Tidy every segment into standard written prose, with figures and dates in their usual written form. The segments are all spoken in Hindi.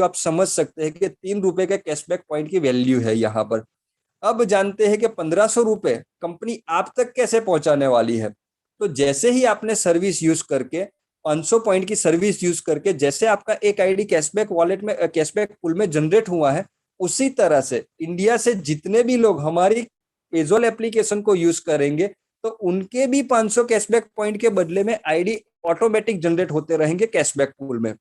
आप समझ सकते हैं कि 3 रुपए के कैशबैक पॉइंट की वैल्यू है यहाँ पर। अब जानते हैं कि 1500 रुपए कंपनी आप तक कैसे पहुंचाने वाली है। तो जैसे ही आपने सर्विस यूज करके 500 पॉइंट की सर्विस यूज करके जैसे आपका एक आईडी कैशबैक वॉलेट में कैशबैक पूल में जनरेट हुआ है, उसी तरह से इंडिया से जितने भी लोग हमारी पेजोल एप्लीकेशन को यूज करेंगे तो उनके भी 500 कैशबैक पॉइंट के बदले में आईडी ऑटोमेटिक जनरेट होते रहेंगे कैशबैक पूल में।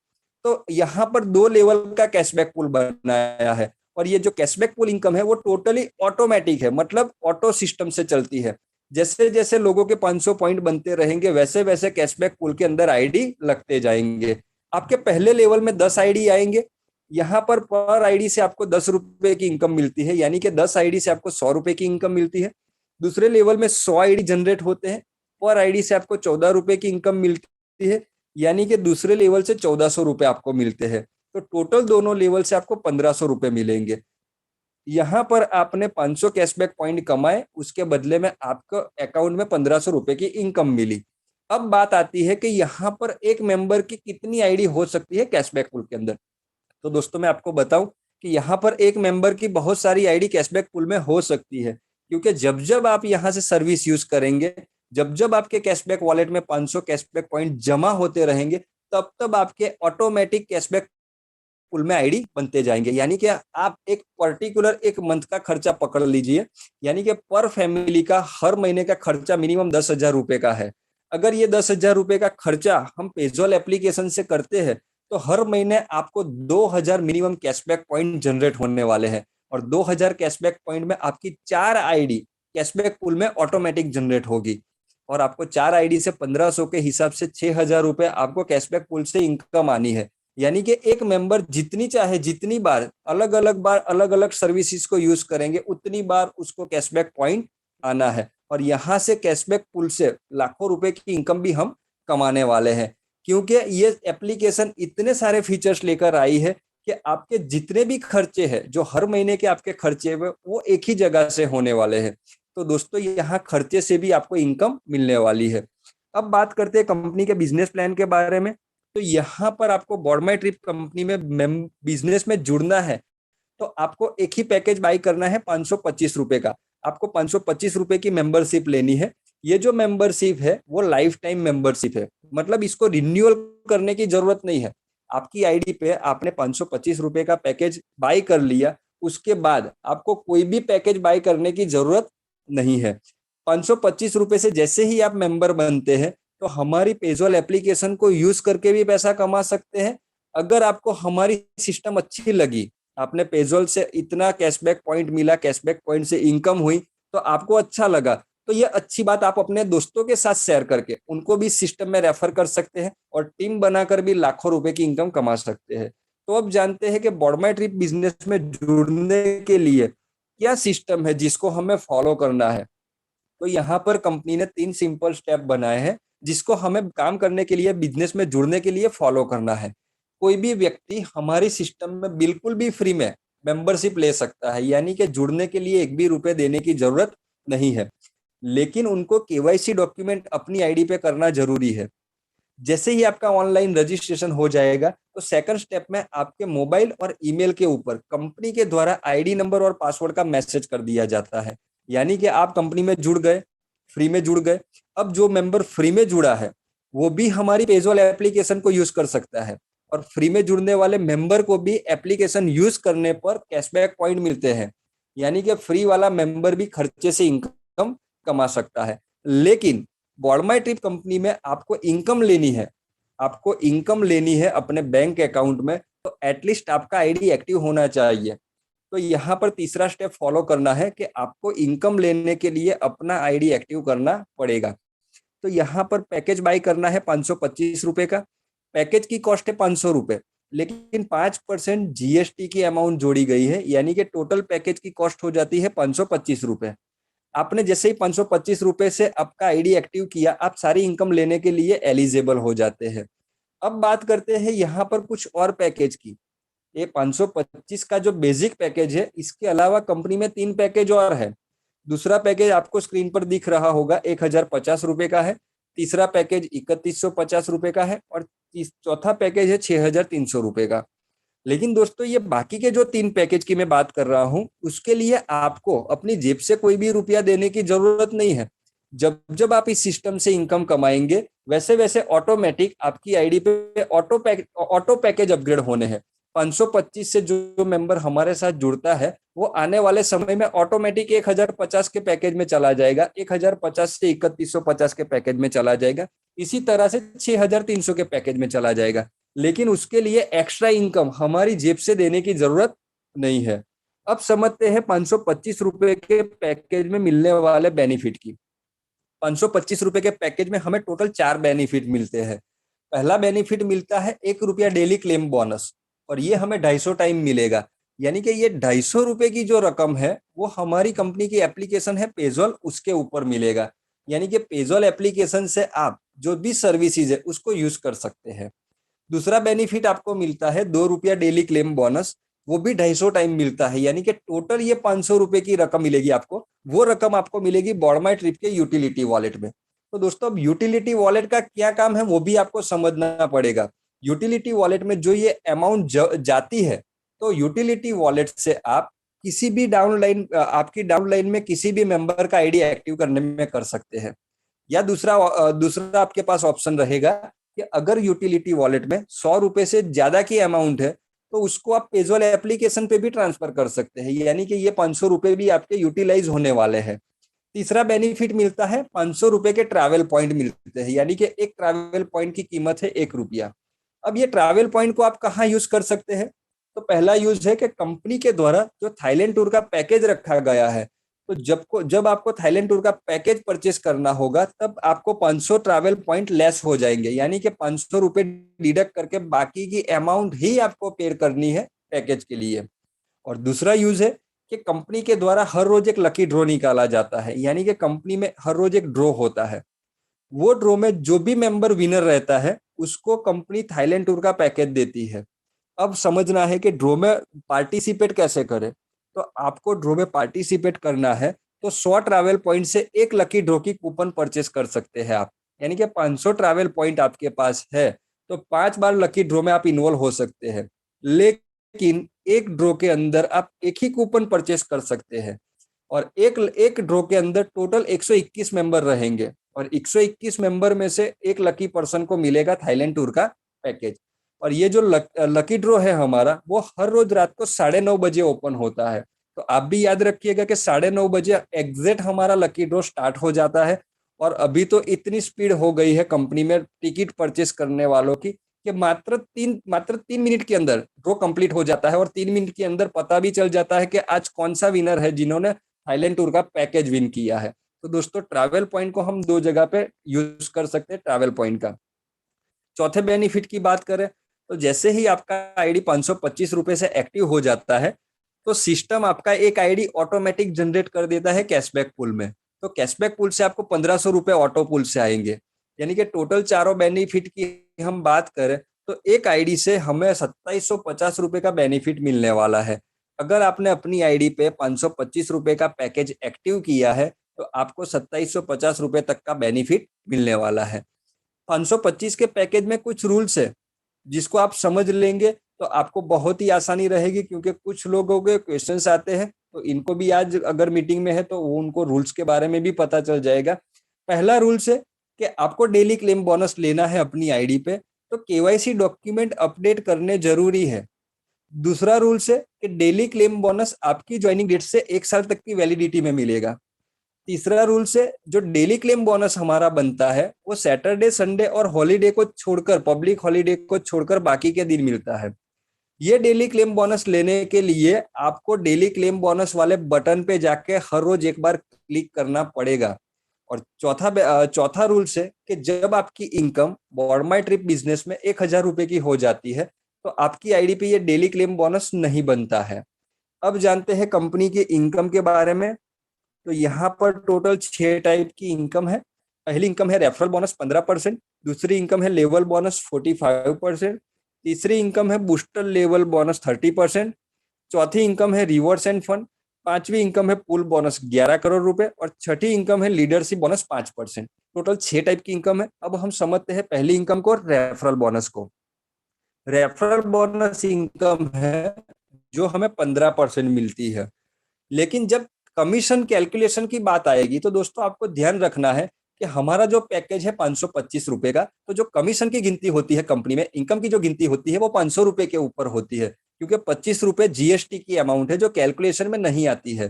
तो यहाँ पर 2 लेवल का कैशबैक पूल बनाया है और ये जो कैशबैक पूल इनकम है वो टोटली ऑटोमेटिक है, मतलब ऑटो सिस्टम से चलती है। जैसे जैसे लोगों के 500 पॉइंट बनते रहेंगे वैसे वैसे कैशबैक पूल के अंदर आईडी लगते जाएंगे। आपके पहले लेवल में 10 आईडी आएंगे, यहाँ पर आईडी से आपको 10 रुपए की इनकम मिलती है, यानी कि 10 आईडी से आपको 100 रुपए की इनकम मिलती है। दूसरे लेवल में 100 आईडी जनरेट होते हैं, पर आईडी से आपको 14 रुपए की इनकम मिलती है, यानी कि दूसरे लेवल से 1400 रुपए आपको मिलते हैं। तो टोटल दोनों लेवल से आपको 1500 रुपए मिलेंगे। यहाँ पर आपने 500 कैशबैक पॉइंट कमाए, उसके बदले में आपको अकाउंट में 1500 रुपए की इनकम मिली। अब बात आती है कि यहाँ पर एक मेंबर की कितनी आईडी हो सकती है कैशबैक पूल के अंदर। तो दोस्तों मैं आपको बताऊं कि यहाँ पर एक मेंबर की बहुत सारी आईडी कैशबैक पूल में हो सकती है, क्योंकि जब जब आप यहाँ से सर्विस यूज करेंगे, जब जब आपके कैशबैक वॉलेट में 500 कैशबैक पॉइंट जमा होते रहेंगे, तब तब आपके ऑटोमेटिक कैशबैक पूल में आईडी बनते जाएंगे। यानी कि आप एक पर्टिकुलर एक मंथ का खर्चा पकड़ लीजिए, यानी कि पर फैमिली का हर महीने का खर्चा मिनिमम 10,000 रुपए का है। अगर ये 10,000 रुपए का खर्चा हम पेजोल एप्लीकेशन से करते हैं तो हर महीने आपको 2,000 मिनिमम कैशबैक पॉइंट जनरेट होने वाले हैं और 2,000 कैशबैक पॉइंट में आपकी 4 आईडी कैशबैक पूल में ऑटोमेटिक जनरेट होगी और आपको 4 आईडी से 1500 के हिसाब से 6,000 रुपए आपको कैशबैक पूल से इनकम आनी है। यानी कि एक मेंबर जितनी चाहे जितनी बार अलग अलग सर्विसेज को यूज करेंगे उतनी बार उसको कैशबैक पॉइंट आना है और यहाँ से कैशबैक पूल से लाखों रुपए की इनकम भी हम कमाने वाले हैं, क्योंकि ये एप्लीकेशन इतने सारे फीचर्स लेकर आई है कि आपके जितने भी खर्चे हैं, जो हर महीने के आपके खर्चे हैं, वो एक ही जगह से होने वाले हैं। तो दोस्तों यहाँ खर्चे से भी आपको इनकम मिलने वाली है। अब बात करते हैं कंपनी के बिजनेस प्लान के बारे में। तो यहाँ पर आपको बॉडमाई ट्रिप कंपनी में बिजनेस में जुड़ना है तो आपको एक ही पैकेज बाई करना है 525 रुपए का। आपको 525 रुपए की मेंबरशिप लेनी है। ये जो मेंबरशिप है वो लाइफ टाइम मेंबरशिप है, मतलब इसको रिन्यूअल करने की जरूरत नहीं है। आपकी आईडी पे आपने 525 रुपए का पैकेज बाई कर लिया, उसके बाद आपको कोई भी पैकेज बाई करने की जरूरत नहीं है। 525 रुपए से जैसे ही आप मेंबर बनते हैं तो हमारी पेजोल एप्लीकेशन को यूज करके भी पैसा कमा सकते हैं। अगर आपको हमारी सिस्टम अच्छी लगी, आपने पेजोल से इतना कैशबैक पॉइंट मिला, कैशबैक पॉइंट से इनकम हुई, तो आपको अच्छा लगा, तो ये अच्छी बात आप अपने दोस्तों के साथ शेयर करके उनको भी सिस्टम में रेफर कर सकते हैं और टीम बनाकर भी लाखों रुपए की इनकम कमा सकते हैं। तो अब जानते हैं कि बॉडमाई ट्रिप बिजनेस में जुड़ने के लिए क्या सिस्टम है जिसको हमें फॉलो करना है। तो यहाँ पर कंपनी ने 3 सिंपल स्टेप बनाए हैं जिसको हमें काम करने के लिए, बिजनेस में जुड़ने के लिए फॉलो करना है। कोई भी व्यक्ति हमारी सिस्टम में बिल्कुल भी फ्री में मेंबरशिप ले सकता है, यानी कि जुड़ने के लिए एक भी रुपए देने की जरूरत नहीं है, लेकिन उनको केवाईसी डॉक्यूमेंट अपनी आईडी पे करना जरूरी है। जैसे ही आपका ऑनलाइन रजिस्ट्रेशन हो जाएगा तो सेकंड स्टेप में आपके मोबाइल और ईमेल के ऊपर कंपनी के द्वारा आईडी नंबर और पासवर्ड का मैसेज कर दिया जाता है। यानी कि आप कंपनी में जुड़ गए, फ्री में जुड़ गए। अब जो मेंबर फ्री में जुड़ा है वो भी हमारी पेजोल एप्लीकेशन को यूज कर सकता है और फ्री में जुड़ने वाले मेंबर को भी एप्लीकेशन यूज करने पर कैशबैक पॉइंट मिलते हैं। यानी कि फ्री वाला मेंबर भी खर्चे से इनकम कमा सकता है। लेकिन बॉडमाई ट्रिप कंपनी में आपको इनकम लेनी है, आपको इनकम लेनी है अपने बैंक अकाउंट में, तो एटलीस्ट आपका आईडी एक्टिव होना चाहिए। तो यहाँ पर तीसरा स्टेप फॉलो करना है कि आपको इनकम लेने के लिए अपना आईडी एक्टिव करना पड़ेगा। तो यहाँ पर पैकेज बाई करना है 525 रुपए का। पैकेज की कॉस्ट है 500 रुपए, लेकिन 5% जीएसटी की अमाउंट जोड़ी गई है, यानी कि टोटल पैकेज की कॉस्ट हो जाती है 525 रुपए। आपने जैसे ही 525 रुपए से आपका आईडी एक्टिव किया, आप सारी इनकम लेने के लिए एलिजिबल हो जाते हैं। अब बात करते हैं यहाँ पर कुछ और पैकेज की। ये 525 का जो बेसिक पैकेज है, इसके अलावा कंपनी में 3 पैकेज और है। दूसरा पैकेज आपको स्क्रीन पर दिख रहा होगा, 1,050 रुपए का है। तीसरा पैकेज 3,150 रुपए का है और चौथा पैकेज है 6,300 रुपए का। लेकिन दोस्तों ये बाकी के जो 3 पैकेज की मैं बात कर रहा हूं, उसके लिए आपको अपनी जेब से कोई भी रुपया देने की जरूरत नहीं है। जब जब आप इस सिस्टम से इनकम कमाएंगे, वैसे वैसे ऑटोमेटिक आपकी आईडी पे ऑटो पैकेज अपग्रेड होने हैं। 525 से जो मेंबर हमारे साथ जुड़ता है, वो आने वाले समय में ऑटोमेटिक 1050 के पैकेज में चला जाएगा, 1050 से 3150 के पैकेज में चला जाएगा, इसी तरह से 6300 के पैकेज में चला जाएगा। लेकिन उसके लिए एक्स्ट्रा इनकम हमारी जेब से देने की जरूरत नहीं है। अब समझते हैं 525 रुपए के पैकेज में मिलने वाले बेनिफिट की। 525 रुपए के पैकेज में हमें टोटल 4 बेनिफिट मिलते हैं। पहला बेनिफिट मिलता है ₹1 डेली क्लेम बोनस, और ये हमें 250 टाइम मिलेगा। यानी कि ये 250 रुपए की जो रकम है, वो हमारी कंपनी की एप्लीकेशन है पेजोल, उसके ऊपर मिलेगा। यानी कि पेजोल एप्लीकेशन से आप जो भी सर्विसेज है उसको यूज कर सकते हैं। दूसरा बेनिफिट आपको मिलता है ₹2 डेली क्लेम बोनस, वो भी 250 टाइम मिलता है। यानी कि टोटल ये 500 रुपए की रकम मिलेगी आपको। वो रकम आपको मिलेगी बॉडमाई ट्रिप के यूटिलिटी वॉलेट में। तो दोस्तों अब यूटिलिटी वॉलेट का क्या काम है वो भी आपको समझना पड़ेगा। यूटिलिटी वॉलेट में जो ये अमाउंट जाती है, तो यूटिलिटी वॉलेट से आप किसी भी डाउनलाइन आपकी डाउनलाइन में किसी भी मेंबर का आईडी एक्टिव करने में कर सकते हैं। या दूसरा आपके पास ऑप्शन रहेगा कि अगर यूटिलिटी वॉलेट में ₹100 से ज्यादा की अमाउंट है, तो उसको आप पेजोल एप्लीकेशन पे भी ट्रांसफर कर सकते हैं। यानी कि ये 500 रुपए भी आपके यूटिलाइज होने वाले हैं। तीसरा बेनिफिट मिलता है, 500 रुपए के ट्रैवल पॉइंट मिलते हैं। यानी कि एक ट्रैवल पॉइंट की कीमत है ₹1। अब ये ट्रैवल पॉइंट को आप कहाँ यूज कर सकते हैं? तो पहला यूज है कि कंपनी के द्वारा जो थाईलैंड टूर का पैकेज रखा गया है, तो जब आपको थाईलैंड टूर का पैकेज परचेस करना होगा, तब आपको 500 ट्रैवल पॉइंट लेस हो जाएंगे। यानी कि 500 रुपए डिडक्ट करके बाकी की अमाउंट ही आपको पे करनी है पैकेज के लिए। और दूसरा यूज है कि कंपनी के द्वारा हर रोज एक लकी ड्रॉ निकाला जाता है। यानी कि कंपनी में हर रोज एक ड्रॉ होता है। वो ड्रॉ में जो भी मेंबर विनर रहता है, उसको कंपनी थाईलैंड टूर का पैकेज देती है। अब समझना है कि ड्रॉ में पार्टिसिपेट कैसे करें। तो आपको ड्रॉ में पार्टिसिपेट करना है, तो 100 ट्रैवल पॉइंट से एक लकी ड्रॉ की कूपन परचेस कर सकते हैं आप। यानी कि 500 ट्रैवल पॉइंट आपके पास है, तो 5 बार लकी ड्रॉ में आप इन्वॉल्व हो सकते हैं। लेकिन एक ड्रॉ के अंदर आप एक ही कूपन परचेस कर सकते हैं, और एक एक ड्रॉ के अंदर टोटल 121 मेंबर रहेंगे, और 121 मेंबर में से एक लकी पर्सन को मिलेगा थाईलैंड टूर का पैकेज। और ये जो लकी ड्रॉ है हमारा, वो हर रोज रात को 9:30 बजे ओपन होता है। तो आप भी याद रखिएगा कि 9:30 बजे एग्जैक्ट हमारा लकी ड्रॉ स्टार्ट हो जाता है। और अभी तो इतनी स्पीड हो गई है कंपनी में टिकट परचेस करने वालों की, कि मात्र तीन मिनट के अंदर ड्रॉ कंप्लीट हो जाता है, और 3 मिनट के अंदर पता भी चल जाता है कि आज कौन सा विनर है जिन्होंने थाईलैंड टूर का पैकेज विन किया है। तो दोस्तों ट्रैवल पॉइंट को हम 2 जगह पे यूज कर सकते हैं ट्रैवल पॉइंट का। चौथे बेनिफिट की बात करें, तो जैसे ही आपका आईडी 525 रुपए से एक्टिव हो जाता है, तो सिस्टम आपका एक आईडी ऑटोमेटिक जनरेट कर देता है कैशबैक पूल में। तो कैशबैक पूल से आपको 1500 रुपए ऑटो पूल से आएंगे। यानी कि टोटल चारों बेनिफिट की हम बात करें, तो एक आईडी से हमें 2750 रुपए का बेनिफिट मिलने वाला है। अगर आपने अपनी आईडी पे 525 रुपए का पैकेज एक्टिव किया है, तो आपको 2750 रुपए तक का बेनिफिट मिलने वाला है। 525 के पैकेज में कुछ रूल्स है, जिसको आप समझ लेंगे तो आपको बहुत ही आसानी रहेगी, क्योंकि कुछ लोगों के क्वेश्चंस आते हैं, तो इनको भी आज अगर मीटिंग में है तो वो उनको रूल्स के बारे में भी पता चल जाएगा। पहला रूल्स है कि आपको डेली क्लेम बोनस लेना है अपनी आईडी पे, तो केवाईसी डॉक्यूमेंट अपडेट करने जरूरी है। दूसरा रूल्स है कि डेली क्लेम बोनस आपकी ज्वाइनिंग डेट से 1 साल तक की वैलिडिटी में मिलेगा। तीसरा रूल से जो डेली क्लेम बोनस हमारा बनता है, वो सैटरडे संडे और हॉलीडे को छोड़कर, पब्लिक हॉलीडे को छोड़कर बाकी के दिन मिलता है। ये डेली क्लेम बोनस लेने के लिए आपको डेली क्लेम बोनस वाले बटन पे जाके हर रोज एक बार क्लिक करना पड़ेगा। और चौथा रूल है कि जब आपकी इनकम बॉडमाई ट्रिप बिजनेस में 1000 रुपए की हो जाती है, तो आपकी आईडी पे ये डेली क्लेम बोनस नहीं बनता है। अब जानते हैं कंपनी की इनकम के बारे में। तो यहाँ पर टोटल 6 टाइप की इनकम है। पहली इनकम है रेफरल बोनस 15%, दूसरी इनकम है लेवल बोनस 45%, तीसरी इनकम है बूस्टर लेवल बोनस 30%, चौथी इनकम है रिवॉर्ड्स एंड फंड, पांचवी इनकम है पूल बोनस 11 करोड़ रुपए, और छठी इनकम है लीडरशिप बोनस 5%। टोटल 6 टाइप की इनकम है। अब हम समझते हैं पहली इनकम को, रेफरल बोनस को। रेफरल बोनस इनकम है जो हमें 15% मिलती है। लेकिन जब कमीशन कैलकुलेशन की बात आएगी तो दोस्तों आपको ध्यान रखना है कि हमारा जो पैकेज है 525 रुपए का, तो जो कमीशन की गिनती होती है कंपनी में, इनकम की जो गिनती होती है वो 500 रुपए के ऊपर होती है, क्योंकि 25 रुपए जीएसटी की अमाउंट है जो कैलकुलेशन में नहीं आती है।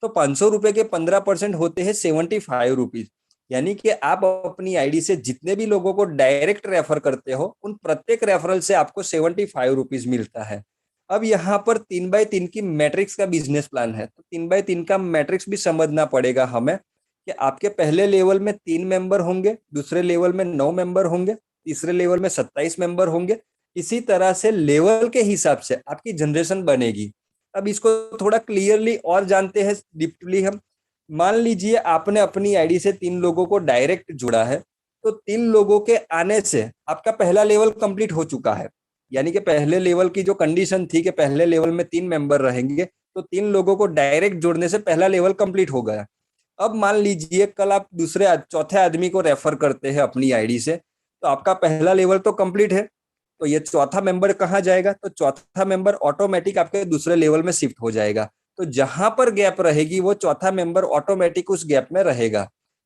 तो 500 रुपए के 15% होते हैं 75 रुपीज। यानी कि आप अपनी आईडी से जितने भी लोगों को डायरेक्ट रेफर करते हो उन प्रत्येक रेफरल से आपको 75 रुपीज मिलता है। अब यहाँ पर 3x3 की मैट्रिक्स का बिजनेस प्लान है, तो 3x3 का मैट्रिक्स भी समझना पड़ेगा हमें कि आपके पहले लेवल में 3 मेंबर होंगे, दूसरे लेवल में 9 मेंबर होंगे, तीसरे लेवल में 27 मेंबर होंगे। इसी तरह से लेवल के हिसाब से आपकी जनरेशन बनेगी। अब इसको थोड़ा क्लियरली और जानते हैं डीपली हम। मान लीजिए आपने अपनी आईडी से 3 लोगों को डायरेक्ट जुड़ा है, तो 3 लोगों के आने से आपका पहला लेवल कंप्लीट हो चुका है। यानी कि पहले लेवल की जो कंडीशन थी कि पहले लेवल में 3 मेंबर रहेंगे, तो 3 लोगों को डायरेक्ट जोड़ने से पहला लेवल कंप्लीट हो गया। अब मान लीजिए कल आप चौथे आदमी को रेफर करते हैं अपनी आईडी से, तो आपका पहला लेवल तो कंप्लीट है, तो ये चौथा मेंबर कहाँ जाएगा, तो चौथा मेंबर ऑटोमेटिक आपके दूसरे लेवल में शिफ्ट हो जाएगा। तो जहां पर गैप रहेगी वो चौथा मेंबर ऑटोमेटिक उस गैप में रहेगा।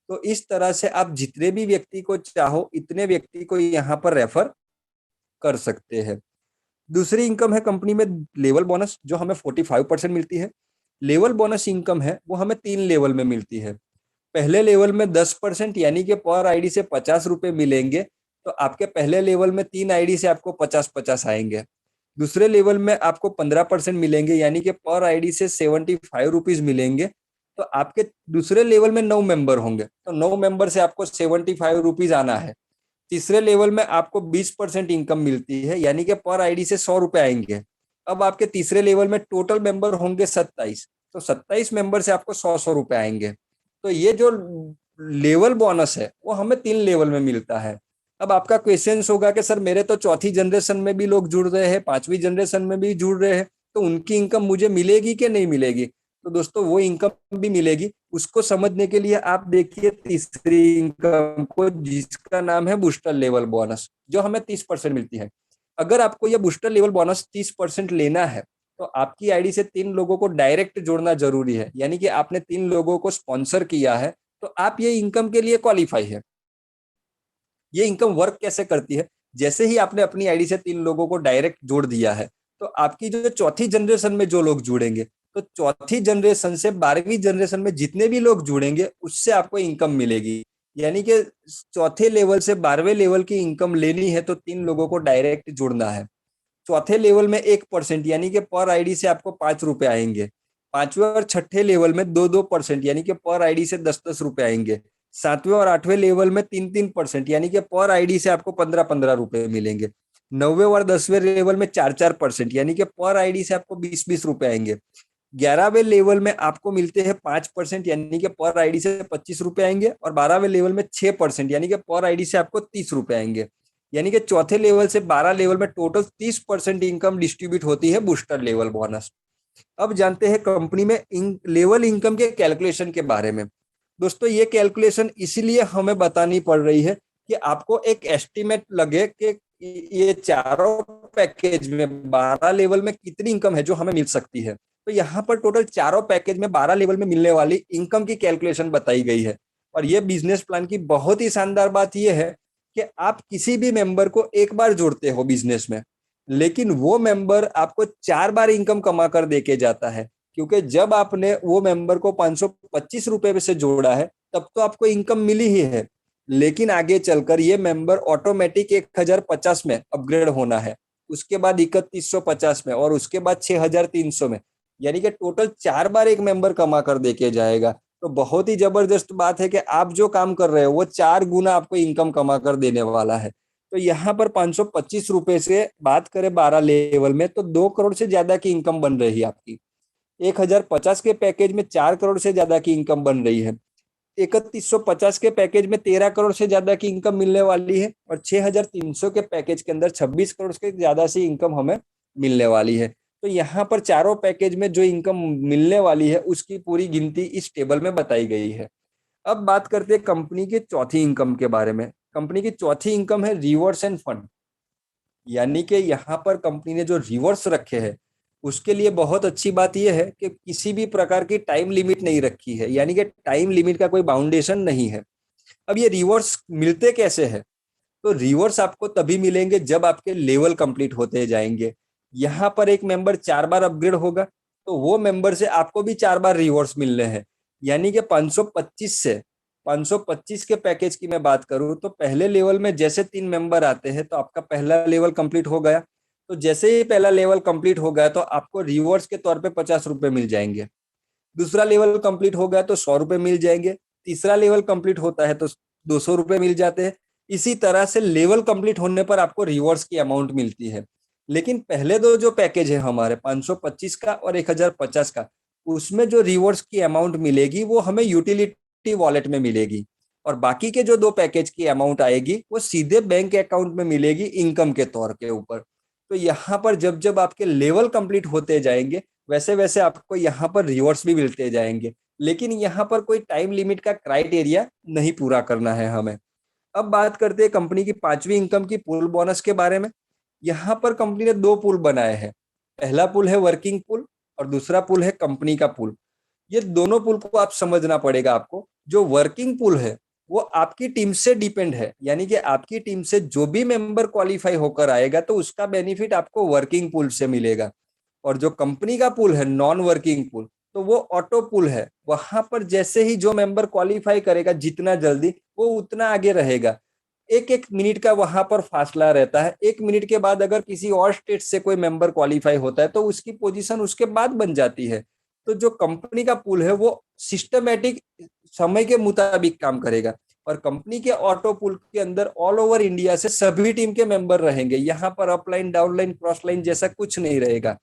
तो इस तरह से आप जितने भी व्यक्ति को चाहो इतने व्यक्ति को यहाँ पर रेफर कर सकते हैं। दूसरी इनकम है कंपनी में लेवल बोनस, जो हमें 45% मिलती है। लेवल बोनस इनकम है वो हमें 3 लेवल में मिलती है। पहले लेवल में 10% यानी कि पर आईडी से 50 रुपए मिलेंगे, तो आपके पहले लेवल में 3 आईडी से आपको 50-50 आएंगे। दूसरे लेवल में आपको 15% मिलेंगे यानी कि पर आईडी से 75 रुपीज मिलेंगे। तो आपके दूसरे लेवल में 9 मेंबर होंगे, तो 9 मेंबर से आपको 75 रुपीज आना है। तीसरे लेवल में आपको 20% इनकम मिलती है यानी कि पर आईडी से 100 रुपए आएंगे। अब आपके तीसरे लेवल में टोटल मेंबर होंगे 27, तो 27 मेंबर से आपको 100-100 रुपए आएंगे। तो ये जो लेवल बोनस है वो हमें 3 लेवल में मिलता है। अब आपका क्वेश्चन होगा कि सर मेरे तो चौथी जनरेशन में भी लोग जुड़ रहे हैं, पांचवी जनरेशन में भी जुड़ रहे हैं, तो उनकी इनकम मुझे मिलेगी कि नहीं मिलेगी। तो दोस्तों वो इनकम भी मिलेगी। उसको समझने के लिए आप देखिए तीसरी इनकम को, जिसका नाम है बूस्टर लेवल बोनस, जो हमें 30% मिलती है। अगर आपको यह बूस्टर लेवल बोनस 30% लेना है तो आपकी आईडी से 3 लोगों को डायरेक्ट जोड़ना जरूरी है, यानी कि आपने 3 लोगों को स्पॉन्सर किया है तो आप ये इनकम के लिए क्वालिफाई है। ये इनकम वर्क कैसे करती है, जैसे ही आपने अपनी आईडी से 3 लोगों को डायरेक्ट जोड़ दिया है, तो आपकी जो चौथी जनरेशन में जो लोग जुड़ेंगे, तो चौथी जनरेशन से 12वीं जनरेशन में जितने भी लोग जुड़ेंगे उससे आपको इनकम मिलेगी। यानी कि चौथे लेवल से 12वें लेवल की इनकम लेनी है तो 3 लोगों को डायरेक्ट जुड़ना है। चौथे लेवल में 1% यानी कि पर आईडी से आपको 5 रुपए आएंगे। पांचवें और छठे लेवल में 2-2% यानी कि पर आईडी से 10-10 रुपए आएंगे। सातवें और आठवें लेवल में 3-3% यानी कि पर आईडी से आपको 15-15 रुपए मिलेंगे। नौवें और 10वें लेवल में 4-4% यानी कि पर आईडी से आपको 20-20 रुपए आएंगे। 11वें लेवल में आपको मिलते हैं 5% यानी कि पर आईडी से 25 रुपए आएंगे, और 12वें लेवल में 6% यानी कि पर आईडी से आपको 30 रुपए आएंगे। यानी कि चौथे लेवल से 12 लेवल में टोटल 30% इनकम डिस्ट्रीब्यूट होती है बूस्टर लेवल बोनस। अब जानते हैं कंपनी में लेवल इनकम के कैलकुलेशन के बारे में। दोस्तों ये कैलकुलेशन इसीलिए हमें बतानी पड़ रही है कि आपको एक एस्टिमेट लगे कि ये चारों पैकेज में 12 लेवल में कितनी इनकम है जो हमें मिल सकती है। तो यहाँ पर टोटल चारों पैकेज में 12 लेवल में मिलने वाली इनकम की कैलकुलेशन बताई गई है। और ये बिजनेस प्लान की बहुत ही शानदार बात यह है कि आप किसी भी मेंबर को एक बार जोड़ते हो बिजनेस में, लेकिन वो मेंबर आपको 4 बार इनकम कमा कर देके जाता है। क्योंकि जब आपने वो मेंबर को 525 रुपए से जोड़ा है तब तो आपको इनकम मिली ही है, लेकिन आगे चलकर ये मेंबर ऑटोमेटिक 1050 में अपग्रेड होना है, उसके बाद 3150 में, और उसके बाद 6300 में। यानी कि टोटल 4 बार एक मेंबर कमा कर देके जाएगा। तो बहुत ही जबरदस्त बात है कि आप जो काम कर रहे हो वो 4 गुना आपको इनकम कमा कर देने वाला है। तो यहाँ पर 525 रुपए से बात करें 12 लेवल में तो 2 करोड़ से ज्यादा की इनकम बन रही है आपकी। 1050 के पैकेज में 4 करोड़ से ज्यादा की इनकम बन रही है। 3150 के पैकेज में 13 करोड़ से ज्यादा की इनकम मिलने वाली है, और 6300 के पैकेज के अंदर 26 करोड़ से ज्यादा सी इनकम हमें मिलने वाली है। तो यहाँ पर चारों पैकेज में जो इनकम मिलने वाली है उसकी पूरी गिनती इस टेबल में बताई गई है। अब बात करते हैं कंपनी की चौथी इनकम के बारे में। कंपनी की चौथी इनकम है रिवॉर्ड्स एंड फंड। यानी कि यहाँ पर कंपनी ने जो रिवॉर्ड्स रखे हैं उसके लिए बहुत अच्छी बात यह है कि किसी भी प्रकार की टाइम लिमिट नहीं रखी है, यानी कि टाइम लिमिट का कोई बाउंडेशन नहीं है। अब ये रिवॉर्ड्स मिलते कैसे हैं? तो रिवॉर्ड्स आपको तभी मिलेंगे जब आपके लेवल कंप्लीट होते जाएंगे। यहाँ पर एक मेंबर 4 बार अपग्रेड होगा तो वो मेंबर से आपको भी 4 बार रिवॉर्ड्स मिलने हैं। यानी कि 525 से 525 के पैकेज की मैं बात करूं तो पहले लेवल में जैसे 3 मेंबर आते हैं तो आपका पहला लेवल कंप्लीट हो गया। तो जैसे ही पहला लेवल कंप्लीट हो गया तो आपको रिवॉर्ड्स के तौर पे 50 रुपए मिल जाएंगे। दूसरा लेवल कंप्लीट हो गया तो 100 रुपए मिल जाएंगे। तीसरा लेवल कंप्लीट होता है तो 200 रुपए मिल जाते हैं। इसी तरह से लेवल कंप्लीट होने पर आपको रिवॉर्ड्स की अमाउंट मिलती है। लेकिन पहले दो जो पैकेज है हमारे 525 का और 1050 का, उसमें जो रिवॉर्ड्स की अमाउंट मिलेगी वो हमें यूटिलिटी वॉलेट में मिलेगी, और बाकी के जो दो पैकेज की अमाउंट आएगी वो सीधे बैंक अकाउंट में मिलेगी इनकम के तौर के ऊपर। तो यहाँ पर जब जब आपके लेवल कंप्लीट होते जाएंगे वैसे वैसे आपको यहाँ पर रिवॉर्ड्स भी मिलते जाएंगे, लेकिन यहाँ पर कोई टाइम लिमिट का क्राइटेरिया नहीं पूरा करना है हमें। अब बात करते हैं कंपनी की 5वीं इनकम की पूल बोनस के बारे में। यहाँ पर कंपनी ने 2 पूल बनाए हैं। पहला पुल है वर्किंग पुल और दूसरा पुल है कंपनी का पुल। ये दोनों पुल को आप समझना पड़ेगा आपको। जो वर्किंग पुल है वो आपकी टीम से डिपेंड है, यानी कि आपकी टीम से जो भी मेंबर क्वालिफाई होकर आएगा तो उसका बेनिफिट आपको वर्किंग पुल से मिलेगा। और जो कंपनी का पुल है नॉन वर्किंग पुल, तो वो ऑटो पुल है। वहां पर जैसे ही जो मेंबर क्वालिफाई करेगा जितना जल्दी वो उतना आगे रहेगा। एक एक मिनट का वहां पर फासला रहता है। 1 मिनट के बाद अगर किसी और स्टेट से कोई मेंबर क्वालिफाई होता है तो उसकी पोजीशन उसके बाद बन जाती है। तो जो कंपनी का पुल है वो सिस्टमेटिक समय के मुताबिक काम करेगा। और कंपनी के ऑटो पुल के अंदर ऑल ओवर इंडिया से सभी टीम के मेंबर रहेंगे। यहाँ पर अपलाइन डाउनलाइन क्रॉस लाइन जैसा कुछ नहीं रहेगा।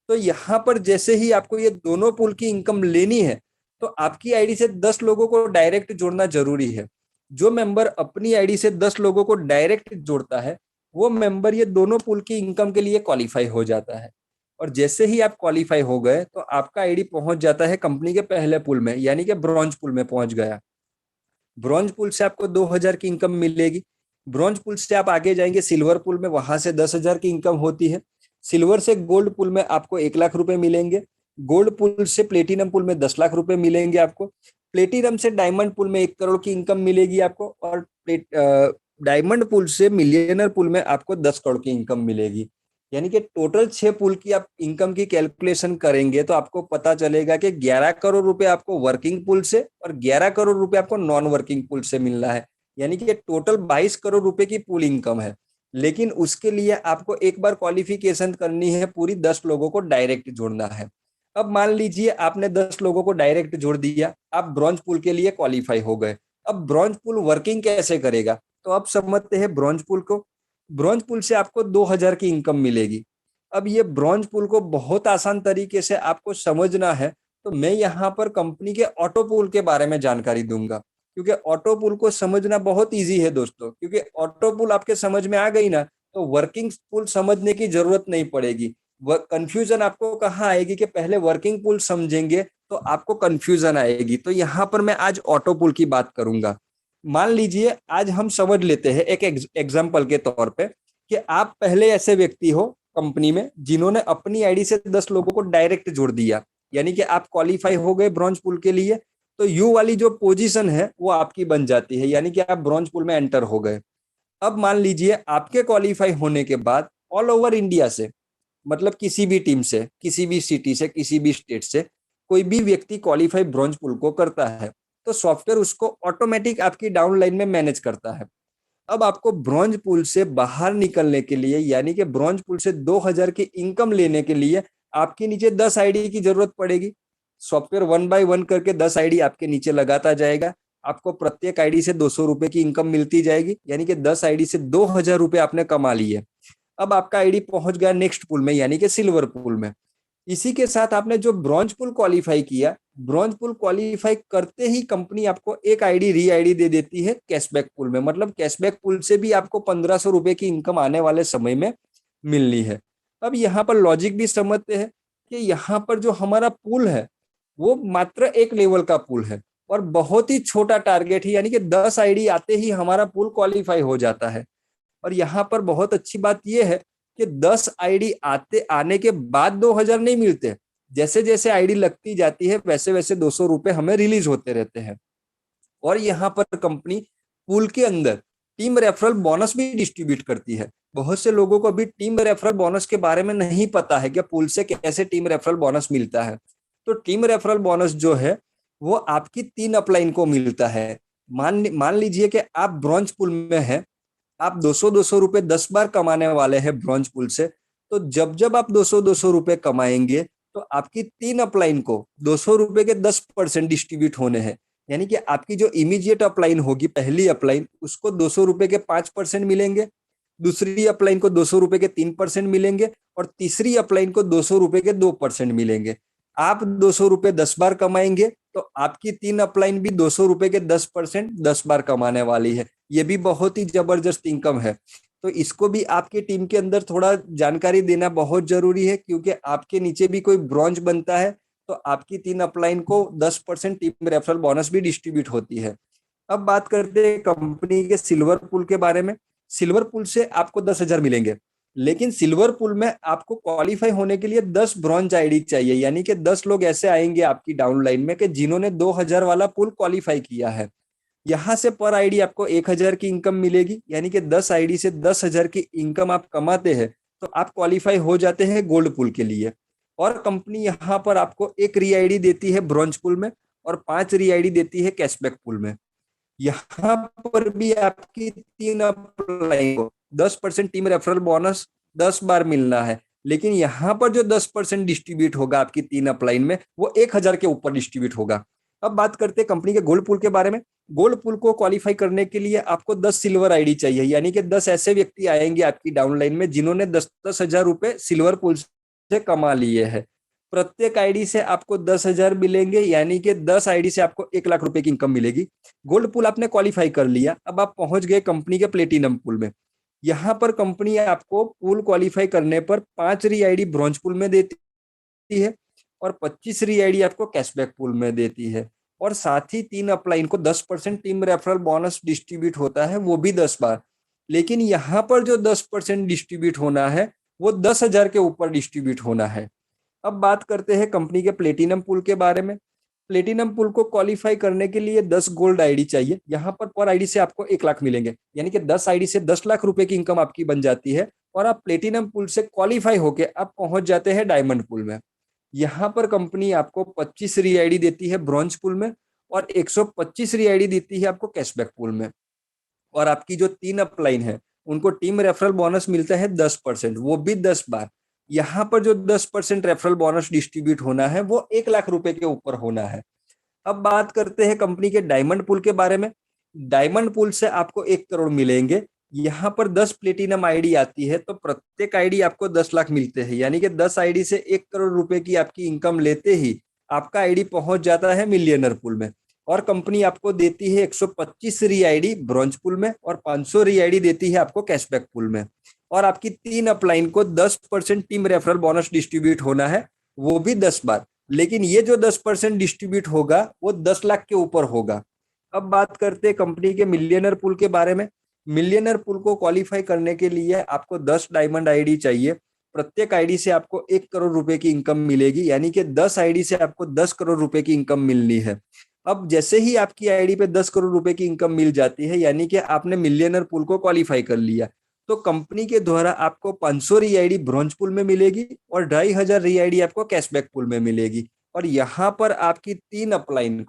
तो यहाँ पर जैसे ही आपको ये दोनों पुल की इनकम लेनी है तो आपकी आईडी से 10 लोगों को डायरेक्ट जोड़ना जरूरी है। जो मेंबर अपनी आईडी से 10 लोगों को डायरेक्ट जोड़ता है वो मेंबर ये दोनों पुल की इनकम के लिए क्वालिफाई हो जाता है। और जैसे ही आप क्वालिफाई हो गए तो आपका आईडी पहुंच जाता है कंपनी के पहले पुल में, यानी कि ब्रॉन्ज पुल में पहुंच गया। ब्रॉन्ज पुल से आपको 2,000 की इनकम मिलेगी। ब्रॉन्ज पुल से आप आगे जाएंगे सिल्वर पुल में, वहां से 10,000 की इनकम होती है। सिल्वर से गोल्ड पुल में आपको 1 लाख रुपए मिलेंगे। गोल्ड पुल से प्लेटिनम पुल में 10 लाख रुपए मिलेंगे आपको। प्लेटिनम से डायमंड पुल में 1 करोड़ की इनकम मिलेगी आपको। और डायमंड पुल से मिलियनर पुल में आपको 10 करोड़ की इनकम मिलेगी। यानी कि टोटल 6 पुल की आप इनकम की कैलकुलेशन करेंगे तो आपको पता चलेगा कि 11 करोड़ रुपए आपको वर्किंग पुल से और 11 करोड़ रुपए आपको नॉन वर्किंग पुल से मिलना है। यानी कि टोटल 22 करोड़ रुपए की पुल इनकम है। लेकिन उसके लिए आपको एक बार क्वालिफिकेशन करनी है, पूरी 10 लोगों को डायरेक्ट जोड़ना है। अब मान लीजिए आपने 10 लोगों को डायरेक्ट जोड़ दिया, आप ब्रॉन्ज पुल के लिए क्वालिफाई हो गए। अब ब्रॉन्ज पुल वर्किंग कैसे करेगा तो अब समझते हैं ब्रॉन्ज पुल को। ब्रॉन्ज पुल से आपको 2,000 की इनकम मिलेगी। अब ये ब्रॉन्ज पुल को बहुत आसान तरीके से आपको समझना है तो मैं यहाँ पर कंपनी के ऑटो पुल के बारे में जानकारी दूंगा, क्योंकि ऑटो पुल को समझना बहुत इजी है दोस्तों। क्योंकि ऑटो पुल आपके समझ में आ गई ना तो वर्किंग पुल समझने की जरूरत नहीं पड़ेगी। कंफ्यूजन आपको कहाँ आएगी कि पहले वर्किंग पुल समझेंगे तो आपको कंफ्यूजन आएगी। तो यहाँ पर मैं आज ऑटो पुल की बात करूंगा। मान लीजिए आज हम समझ लेते हैं एक एग्जाम्पल के तौर पे कि आप पहले ऐसे व्यक्ति हो कंपनी में जिन्होंने अपनी आईडी से 10 लोगों को डायरेक्ट जोड़ दिया, यानी कि आप क्वालिफाई हो गए ब्रॉन्ज पुल के लिए। तो यू वाली जो पोजीशन है वो आपकी बन जाती है, यानी कि आप ब्रॉन्ज पुल में एंटर हो गए। अब मान लीजिए आपके क्वालिफाई होने के बाद ऑल ओवर इंडिया से, मतलब किसी भी टीम से, किसी भी सिटी से, किसी भी स्टेट से कोई भी व्यक्ति क्वालिफाई ब्रॉन्ज पुल को करता है तो सॉफ्टवेयर उसको ऑटोमेटिक आपकी डाउनलाइन में मैनेज करता है। अब आपको ब्रॉन्ज पुल से बाहर निकलने के लिए, यानी कि ब्रॉन्ज पुल से 2,000 की इनकम लेने के लिए आपके नीचे 10 आईडी की जरूरत पड़ेगी। सॉफ्टवेयर 1 बाय 1 करके 10 आईडी आपके नीचे लगाता जाएगा। आपको प्रत्येक आईडी से 200 रुपए की इनकम मिलती जाएगी, यानी कि 10 आईडी से 2,000 रुपए आपने कमा लिए। अब आपका आईडी पहुंच गया नेक्स्ट पुल में, यानी कि सिल्वर पुल में। इसी के साथ आपने जो ब्रॉन्ज पुल क्वालिफाई किया, ब्रॉन्ज पुल क्वालिफाई करते ही कंपनी आपको एक आईडी री आईडी दे देती है कैशबैक पुल में। मतलब कैशबैक पुल से भी आपको 1,500 रुपए की इनकम आने वाले समय में मिलनी है। अब यहाँ पर लॉजिक भी समझते हैं कि यहाँ पर जो हमारा पुल है वो मात्र एक लेवल का पुल है और बहुत ही छोटा टारगेट है, यानी कि 10 आईडी आते ही हमारा पुल क्वालिफाई हो जाता है। और यहाँ पर बहुत अच्छी बात यह है कि 10 आईडी आने के बाद 2,000 नहीं मिलते, जैसे जैसे आईडी लगती जाती है वैसे वैसे 200 रुपए हमें रिलीज होते रहते हैं। और यहाँ पर कंपनी पूल के अंदर टीम रेफरल बोनस भी डिस्ट्रीब्यूट करती है। बहुत से लोगों को अभी टीम रेफरल बोनस के बारे में नहीं पता है कि पूल से कैसे टीम रेफरल बोनस मिलता है। तो टीम रेफरल बोनस जो है वो आपकी 3 अपलाइन को मिलता है। मान लीजिए कि आप ब्रॉन्ज पूल में हैं, आप 200-200 रुपए 10 बार कमाने वाले हैं ब्रॉन्ज पूल से। तो जब जब आप 200-200 रुपए कमाएंगे तो आपकी 3 अपलाइन को 200 रुपए के 10% डिस्ट्रीब्यूट होने हैं। यानी कि आपकी जो इमीडिएट अपलाइन होगी, पहली अपलाइन, उसको 200 रुपए के 5% मिलेंगे, दूसरी अपलाइन को 200 रुपए के 3% मिलेंगे, और तीसरी अपलाइन को 200 रुपए के 2% मिलेंगे। आप 200 रुपए 10 बार कमाएंगे तो आपकी 3 अपलाइन भी 200 रुपए के 10% 10 बार कमाने वाली है। ये भी बहुत ही जबरदस्त इनकम है। तो इसको भी आपकी टीम के अंदर थोड़ा जानकारी देना बहुत जरूरी है, क्योंकि आपके नीचे भी कोई ब्रॉन्ज बनता है तो आपकी 3 अपलाइन को 10% टीम रेफरल बोनस भी डिस्ट्रीब्यूट होती है। अब बात करते हैं कंपनी के सिल्वर पूल के बारे में। सिल्वर पूल से आपको 10,000 मिलेंगे, लेकिन सिल्वर पूल में आपको क्वालिफाई होने के लिए 10 ब्रॉन्ज आईडी चाहिए। यानी कि 10 लोग ऐसे आएंगे आपकी डाउन लाइन में कि जिन्होंने 2,000 वाला पूल क्वालिफाई किया है। यहाँ से पर आईडी आपको 1,000 की इनकम मिलेगी। यानी कि 10 आईडी से 10,000 की इनकम आप कमाते हैं तो आप क्वालिफाई हो जाते हैं गोल्ड पूल के लिए। और कंपनी यहाँ पर आपको 1 री आईडी देती है ब्रॉन्ज पूल में और 5 री आईडी देती है कैशबैक पूल में। यहाँ पर भी आपकी 3 अप्लाई को 10% टीम रेफरल बोनस 10 बार मिलना है, लेकिन यहाँ पर जो 10% डिस्ट्रीब्यूट होगा आपकी 3 अपलाइन में वो 1,000 के ऊपर डिस्ट्रीब्यूट होगा। अब बात करते हैं कंपनी के गोल्ड पूल के बारे में। गोल्ड पूल को क्वालिफाई करने के लिए आपको 10 सिल्वर आईडी चाहिए। यानी कि 10 ऐसे व्यक्ति आएंगे आपकी डाउनलाइन में जिन्होंने 10-10 हजार रुपए सिल्वर पूल से कमा लिए हैं। प्रत्येक आईडी से आपको 10,000 मिलेंगे, यानी कि 10 आईडी से आपको 1 लाख रुपए की इनकम मिलेगी। गोल्ड पूल आपने क्वालिफाई कर लिया, अब आप पहुंच गए कंपनी के प्लेटिनम पूल में। यहाँ पर कंपनी आपको पूल क्वालिफाई करने पर 5 री आईडी ब्रॉन्ज पूल में देती है और 25 री आईडी आपको कैशबैक पूल में देती है। और साथ ही 3 अपलाइन को 10% टीम रेफरल बोनस डिस्ट्रीब्यूट होता है, वो भी 10 बार। लेकिन यहाँ पर जो 10% डिस्ट्रीब्यूट होना है वो 10,000 के ऊपर डिस्ट्रीब्यूट होना है। अब बात करते हैं कंपनी के प्लेटिनम पूल के बारे में। प्लेटिनम पूल को क्वालिफाई करने के लिए 10 गोल्ड आईडी चाहिए। यहाँ पर आईडी से आपको 1 लाख मिलेंगे, यानी कि 10 आईडी से 10 लाख रुपए की इनकम आपकी बन जाती है और आप प्लेटिनम पूल से क्वालिफाई होके आप पहुंच जाते हैं डायमंड पूल में। यहाँ पर कंपनी आपको 25 री आईडी देती है ब्रॉन्ज पूल में और 125 री आईडी देती है आपको कैशबैक पूल में। और आपकी जो 3 अपलाइन है उनको टीम रेफरल बोनस मिलता है 10%, वो भी 10 बार। यहाँ पर जो 10% रेफरल बोनस डिस्ट्रीब्यूट होना है वो 1 लाख रुपए के ऊपर होना है। अब बात करते हैं कंपनी के डायमंड पूल के बारे में। डायमंड पूल से आपको 1 करोड़ मिलेंगे। यहाँ पर 10 प्लेटिनम आईडी आती है तो प्रत्येक आईडी आपको 10 लाख मिलते हैं, यानी कि 10 आईडी से 1 करोड़ रुपए की आपकी इनकम लेते ही आपका आईडी पहुंच जाता है मिलियनर पूल में। और कंपनी आपको देती है 125 री आईडी ब्रॉन्ज पूल में और 500 री आईडी देती है आपको कैशबैक पूल में। और आपकी 3 अपलाइन को 10% टीम रेफरल बोनस डिस्ट्रीब्यूट होना है, वो भी 10 बार। लेकिन ये जो 10% डिस्ट्रीब्यूट होगा वो 10 लाख के ऊपर होगा। अब बात करते हैं कंपनी के मिलियनर पूल के बारे में। मिलियनर पूल को क्वालिफाई करने के लिए आपको 10 डायमंड आईडी चाहिए। प्रत्येक आईडी से आपको 1 करोड़ रुपए की इनकम मिलेगी, यानी कि 10 आईडी से आपको 10 करोड़ रुपए की इनकम मिलनी है। अब जैसे ही आपकी आईडी पे 10 करोड़ रुपए की इनकम मिल जाती है, यानी कि आपने मिलियनर पूल को क्वालिफाई कर लिया, तो कंपनी के द्वारा आपको 500 री आईडी ब्रॉन्ज पूल में मिलेगी और 2,500 री आईडी आपको कैशबैक पूल में मिलेगी। और यहाँ पर आपकी 3 अपलाइन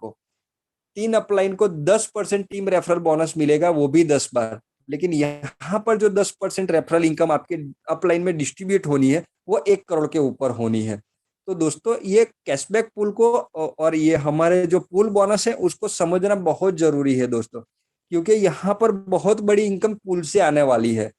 को 10% टीम रेफरल बोनस मिलेगा, वो भी 10 बार। लेकिन यहाँ पर जो 10% रेफरल इनकम आपके अपलाइन में डिस्ट्रीब्यूट होनी है वो 1 करोड़ के ऊपर होनी है। तो दोस्तों ये कैशबैक पूल को और ये हमारे जो पूल बोनस है उसको समझना बहुत जरूरी है दोस्तों, क्योंकि यहाँ पर बहुत बड़ी इनकम पूल से आने वाली है।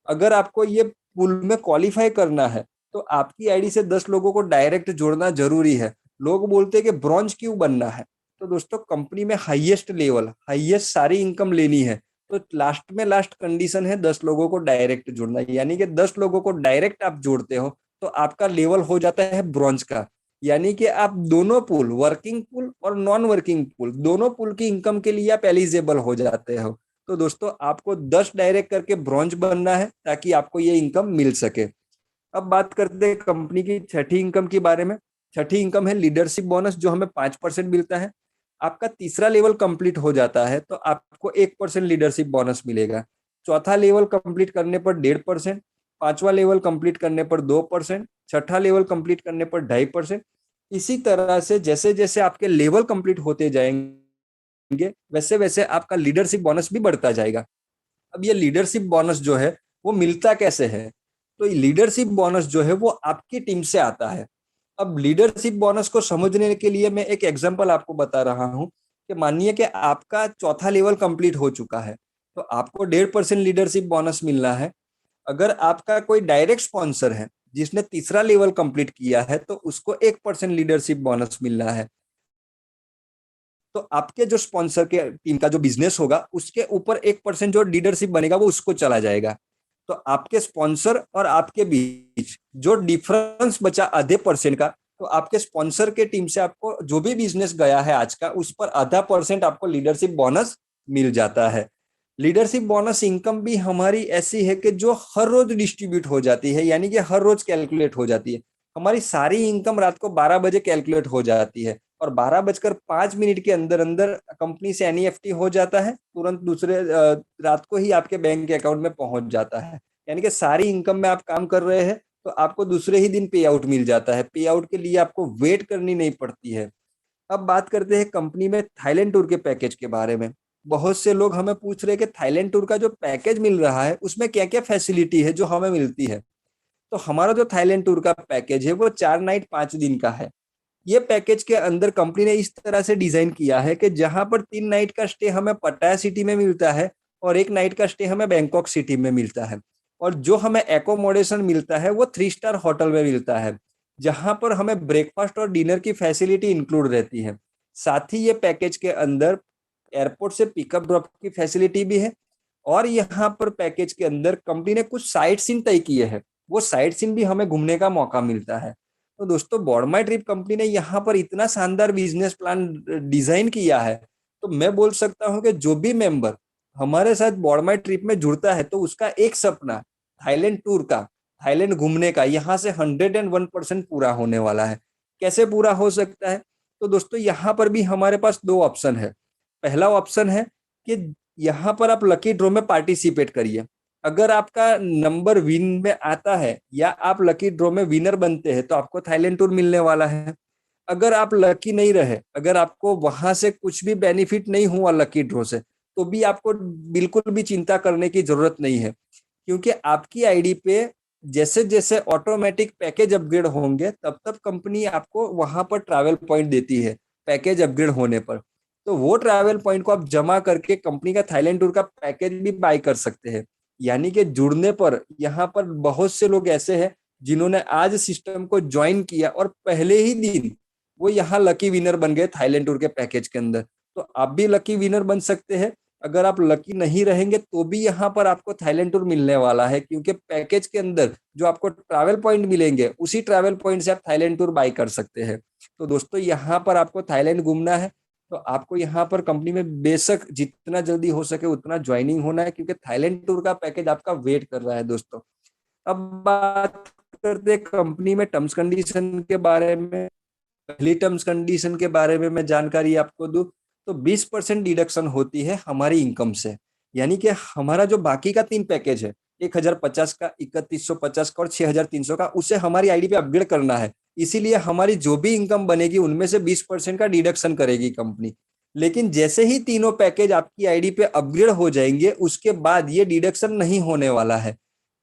अगर आपको ये पूल में क्वालिफाई करना है तो आपकी आईडी से 10 लोगों को डायरेक्ट जोड़ना जरूरी है। लोग बोलते हैं कि ब्रॉन्ज क्यों बनना है, तो दोस्तों कंपनी में हाईएस्ट लेवल, हाईएस्ट सारी इनकम लेनी है तो लास्ट कंडीशन है 10 लोगों को डायरेक्ट जोड़ना। यानी कि 10 लोगों को डायरेक्ट आप जोड़ते हो तो आपका लेवल हो जाता है ब्रॉन्ज का। यानी कि आप दोनों पूल, वर्किंग पूल और नॉन वर्किंग पूल, दोनों पूल की इनकम के लिए आप एलिजिबल हो जाते हो। तो दोस्तों आपको 10 डायरेक्ट करके ब्रॉन्ज बनना है ताकि आपको ये इनकम मिल सके। अब बात करते हैं कंपनी की छठी इनकम के बारे में। छठी इनकम है लीडरशिप बोनस, जो हमें 5% मिलता है। आपका तीसरा लेवल कंप्लीट हो जाता है तो आपको 1% लीडरशिप बोनस मिलेगा। चौथा लेवल कंप्लीट करने पर 1.5%, पांचवा लेवल कंप्लीट करने पर 2%, छठा लेवल कंप्लीट करने पर 2.5%। इसी तरह से जैसे जैसे आपके लेवल कंप्लीट होते जाएंगे वैसे वैसे आपका लीडरशिप बोनस भी बढ़ता जाएगा। अब ये लीडरशिप बोनस जो है वो मिलता कैसे है? तो लीडरशिप बोनस जो है वो आपकी टीम से आता है। अब लीडरशिप बोनस को समझने के लिए मैं एक एग्जांपल आपको बता रहा हूं कि मानिए कि आपका चौथा लेवल कंप्लीट हो चुका है तो आपको 1.5% लीडरशिप बोनस मिलना है। अगर आपका कोई डायरेक्ट स्पॉन्सर है जिसने तीसरा लेवल कंप्लीट किया है तो उसको 1% लीडरशिप बोनस मिलना है। तो आपके जो स्पॉन्सर के टीम का जो बिजनेस होगा उसके ऊपर 1% जो लीडरशिप बनेगा वो उसको चला जाएगा। तो आपके स्पॉन्सर और आपके बीच जो डिफरेंस बचा आधे परसेंट का, तो आपके स्पॉन्सर के टीम से आपको जो भी बिजनेस गया है आज का उस पर आधा परसेंट आपको लीडरशिप बोनस मिल जाता है। लीडरशिप बोनस इनकम भी हमारी ऐसी है कि जो हर रोज डिस्ट्रीब्यूट हो जाती है, यानी कि हर रोज कैलकुलेट हो जाती है। हमारी सारी इनकम रात को 12 बजे कैलकुलेट हो जाती है और 12:05 के अंदर अंदर कंपनी से एनईएफटी हो जाता है, तुरंत दूसरे रात को ही आपके बैंक के अकाउंट में पहुंच जाता है। यानी कि सारी इनकम में आप काम कर रहे हैं तो आपको दूसरे ही दिन पे आउट मिल जाता है। पे आउट के लिए आपको वेट करनी नहीं पड़ती है। अब बात करते हैं कंपनी में थाईलैंड टूर के पैकेज के बारे में। बहुत से लोग हमें पूछ रहे हैं कि थाईलैंड टूर का जो पैकेज मिल रहा है उसमें क्या क्या फैसिलिटी है जो हमें मिलती है। तो हमारा जो थाईलैंड टूर का पैकेज है वो 4 नाइट 5 दिन का है। ये पैकेज के अंदर कंपनी ने इस तरह से डिजाइन किया है कि जहां पर 3 नाइट का स्टे हमें पटाया सिटी में मिलता है और 1 नाइट का स्टे हमें बैंकॉक सिटी में मिलता है। और जो हमें एकोमोडेशन मिलता है वो 3 स्टार होटल में मिलता है, जहां पर हमें ब्रेकफास्ट और डिनर की फैसिलिटी इंक्लूड रहती है। साथ ही ये पैकेज के अंदर एयरपोर्ट से पिकअप ड्रॉप की फैसिलिटी भी है। और यहाँ पर पैकेज के अंदर कंपनी ने कुछ साइट सीन तय किए हैं, वो साइट सीन भी हमें घूमने का मौका मिलता है। तो दोस्तों बॉडमाई ट्रिप कंपनी ने यहाँ पर इतना शानदार बिजनेस प्लान डिजाइन किया है, तो मैं बोल सकता हूँ कि जो भी मेंबर हमारे साथ बॉडमाई ट्रिप में जुड़ता है तो उसका एक सपना थाईलैंड टूर का, थाईलैंड घूमने का, यहाँ से 101% पूरा होने वाला है। कैसे पूरा हो सकता है? तो दोस्तों यहाँ पर भी हमारे पास दो ऑप्शन है। पहला ऑप्शन है कि यहाँ पर आप लकी ड्रॉ में पार्टिसिपेट करिए। अगर आपका नंबर विन में आता है या आप लकी ड्रॉ में विनर बनते हैं तो आपको थाईलैंड टूर मिलने वाला है। अगर आप लकी नहीं रहे, अगर आपको वहां से कुछ भी बेनिफिट नहीं हुआ लकी ड्रॉ से, तो भी आपको बिल्कुल भी चिंता करने की जरूरत नहीं है, क्योंकि आपकी आईडी पे जैसे जैसे ऑटोमेटिक पैकेज अपग्रेड होंगे तब तब कंपनी आपको वहां पर ट्रैवल पॉइंट देती है पैकेज अपग्रेड होने पर। तो वो ट्रैवल पॉइंट को आप जमा करके कंपनी का थाईलैंड टूर का पैकेज भी बाय कर सकते हैं। यानी कि जुड़ने पर यहाँ पर बहुत से लोग ऐसे हैं जिन्होंने आज सिस्टम को ज्वाइन किया और पहले ही दिन वो यहाँ लकी विनर बन गए थाईलैंड टूर के पैकेज के अंदर। तो आप भी लकी विनर बन सकते हैं। अगर आप लकी नहीं रहेंगे तो भी यहाँ पर आपको थाईलैंड टूर मिलने वाला है, क्योंकि पैकेज के अंदर जो आपको ट्रैवल पॉइंट मिलेंगे उसी ट्रैवल पॉइंट से आप थाईलैंड टूर बाय कर सकते हैं। तो दोस्तों यहाँ पर आपको थाईलैंड घूमना है तो आपको यहाँ पर कंपनी में बेशक जितना जल्दी हो सके उतना ज्वाइनिंग होना है, क्योंकि थाईलैंड टूर का पैकेज आपका वेट कर रहा है दोस्तों। अब बात करते हैं कंपनी में टर्म्स कंडीशन के बारे में। पहली टर्म्स कंडीशन के बारे में मैं जानकारी आपको दूं तो 20% डिडक्शन होती है हमारी इनकम से। यानी कि हमारा जो बाकी का 3 पैकेज है, 1050 का, 3150 का और 6300 का, उसे हमारी आईडी पे अपग्रेड करना है। इसीलिए हमारी जो भी इनकम बनेगी उनमें से 20% का डिडक्शन करेगी कंपनी। लेकिन जैसे ही तीनों पैकेज आपकी आईडी पे अपग्रेड हो जाएंगे उसके बाद ये डिडक्शन नहीं होने वाला है।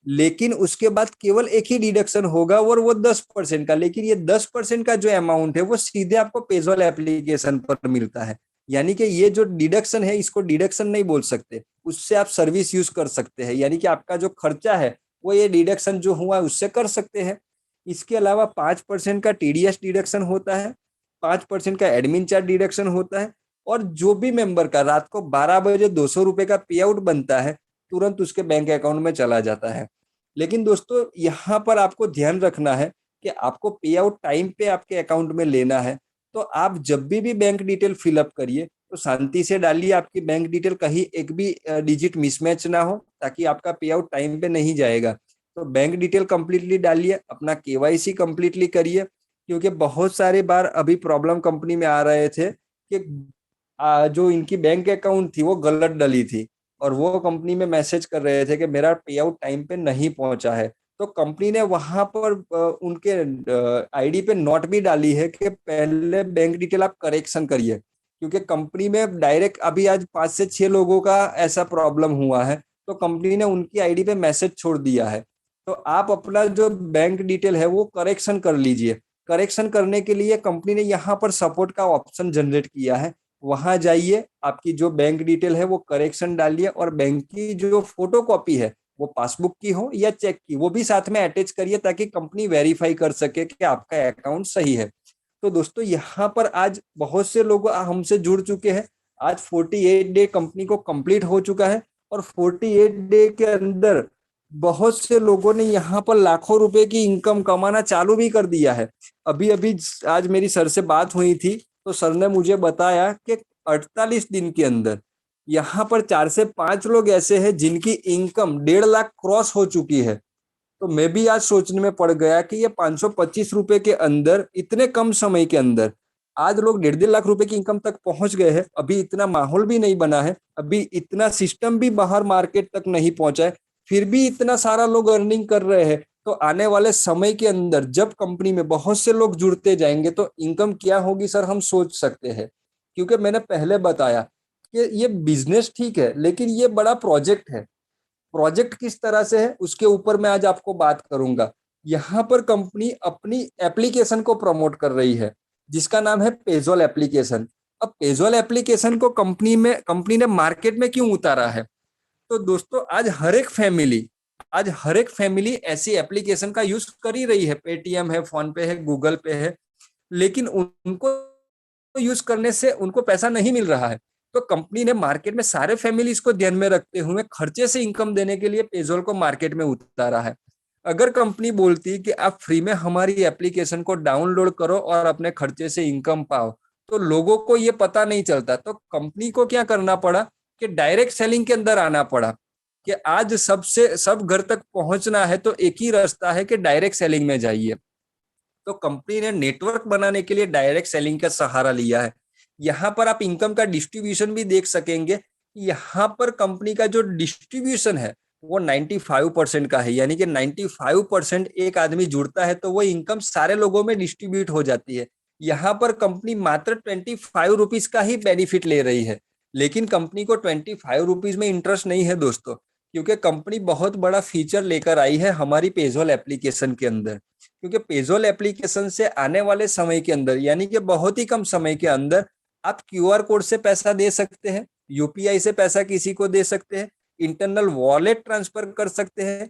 लेकिन उसके बाद केवल एक ही डिडक्शन होगा और वो 10% का। लेकिन ये 10% का जो अमाउंट है वो सीधे आपको पेजॉल एप्लीकेशन पर मिलता है। यानी कि ये जो डिडक्शन है इसको डिडक्शन नहीं बोल सकते, उससे आप सर्विस यूज कर सकते हैं। यानी कि आपका जो खर्चा है वो ये डिडक्शन जो हुआ उससे कर सकते हैं। इसके अलावा 5% का टीडीएस डिडक्शन होता है, 5% का एडमिन चार्ज डिडक्शन होता है। और जो भी मेंबर का रात को 12 बजे 200 रुपए का पे आउट बनता है तुरंत उसके बैंक अकाउंट में चला जाता है। लेकिन दोस्तों यहाँ पर आपको ध्यान रखना है कि आपको पे आउट टाइम पे आपके अकाउंट में लेना है। तो आप जब भी बैंक डिटेल फिलअप करिए तो शांति से डालिए, आपकी बैंक डिटेल कहीं एक भी डिजिट मिसमैच ना हो, ताकि आपका पे आउट टाइम पे नहीं जाएगा। तो बैंक डिटेल कंप्लीटली डालिए, अपना केवाईसी कंप्लीटली करिए, क्योंकि बहुत सारे बार अभी प्रॉब्लम कंपनी में आ रहे थे कि जो इनकी बैंक अकाउंट थी वो गलत डली थी, और वो कंपनी में मैसेज कर रहे थे कि मेरा पे आउट टाइम पे नहीं पहुंचा है। तो कंपनी ने वहां पर उनके आईडी पे नोट भी डाली है कि पहले बैंक डिटेल आप करेक्शन करिए, क्योंकि कंपनी में डायरेक्ट अभी आज 5 से 6 लोगों का ऐसा प्रॉब्लम हुआ है, तो कंपनी ने उनकी आईडी पे मैसेज छोड़ दिया है। तो आप अपना जो बैंक डिटेल है वो करेक्शन कर लीजिए। करेक्शन करने के लिए कंपनी ने यहाँ पर सपोर्ट का ऑप्शन जनरेट किया है, वहां जाइए, आपकी जो बैंक डिटेल है वो करेक्शन डालिए, और बैंक की जो फोटो कॉपी है वो पासबुक की हो या चेक की, वो भी साथ में अटैच करिए, ताकि कंपनी वेरीफाई कर सके कि आपका अकाउंट सही है। तो दोस्तों यहाँ पर आज बहुत से लोग हमसे जुड़ चुके हैं। आज 48 डे कंपनी को कंप्लीट हो चुका है, और 48 डे के अंदर बहुत से लोगों ने यहाँ पर लाखों रुपए की इनकम कमाना चालू भी कर दिया है। अभी अभी आज मेरी सर से बात हुई थी, तो सर ने मुझे बताया कि 48 दिन के अंदर यहाँ पर 4 से 5 लोग ऐसे हैं जिनकी इनकम 1.5 लाख क्रॉस हो चुकी है। तो मैं भी आज सोचने में पड़ गया कि ये 525 रुपए के अंदर, इतने कम समय के अंदर आज लोग 1.5 लाख रुपए की इनकम तक पहुंच गए हैं। अभी इतना माहौल भी नहीं बना है, अभी इतना सिस्टम भी बाहर मार्केट तक नहीं पहुंचा है, फिर भी इतना सारा लोग अर्निंग कर रहे हैं। तो आने वाले समय के अंदर जब कंपनी में बहुत से लोग जुड़ते जाएंगे तो इनकम क्या होगी सर, हम सोच सकते हैं। क्योंकि मैंने पहले बताया कि ये बिजनेस ठीक है, लेकिन ये बड़ा प्रोजेक्ट है। प्रोजेक्ट किस तरह से है उसके ऊपर मैं आज आपको बात करूंगा। यहाँ पर कंपनी अपनी एप्लीकेशन को प्रमोट कर रही है, जिसका नाम है पेजोल एप्लीकेशन। अब पेजोल एप्लीकेशन को कंपनी ने मार्केट में क्यों उतारा है? तो दोस्तों आज हर एक फैमिली ऐसी एप्लीकेशन का यूज कर ही रही है। पेटीएम है, फोन पे है, गूगल पे है, लेकिन उनको यूज करने से उनको पैसा नहीं मिल रहा है। तो कंपनी ने मार्केट में सारे फैमिलीज को ध्यान में रखते हुए खर्चे से इनकम देने के लिए पेजोल को मार्केट में उतारा है। अगर कंपनी बोलती कि आप फ्री में हमारी एप्लीकेशन को डाउनलोड करो और अपने खर्चे से इनकम पाओ, तो लोगों को ये पता नहीं चलता। तो कंपनी को क्या करना पड़ा कि डायरेक्ट सेलिंग के अंदर आना पड़ा, कि आज सब घर तक पहुंचना है तो एक ही रास्ता है कि डायरेक्ट सेलिंग में जाइए। तो कंपनी ने नेटवर्क बनाने के लिए डायरेक्ट सेलिंग का सहारा लिया है। यहाँ पर आप इनकम का डिस्ट्रीब्यूशन भी देख सकेंगे। यहाँ पर कंपनी का जो डिस्ट्रीब्यूशन है वो 95% का है, यानी कि 95% एक आदमी जुड़ता है तो वो इनकम सारे लोगों में डिस्ट्रीब्यूट हो जाती है। यहाँ पर कंपनी मात्र 25 रुपीज का ही बेनिफिट ले रही है, लेकिन कंपनी को 25 रुपीज में इंटरेस्ट नहीं है दोस्तों, क्योंकि कंपनी बहुत बड़ा फीचर लेकर आई है हमारी पेजोल एप्लीकेशन के अंदर। क्योंकि पेजोल एप्लीकेशन से आने वाले समय के अंदर, यानी कि बहुत ही कम समय के अंदर, आप क्यूआर कोड से पैसा दे सकते हैं, यूपीआई से पैसा किसी को दे सकते हैं, इंटरनल वॉलेट ट्रांसफर कर सकते हैं,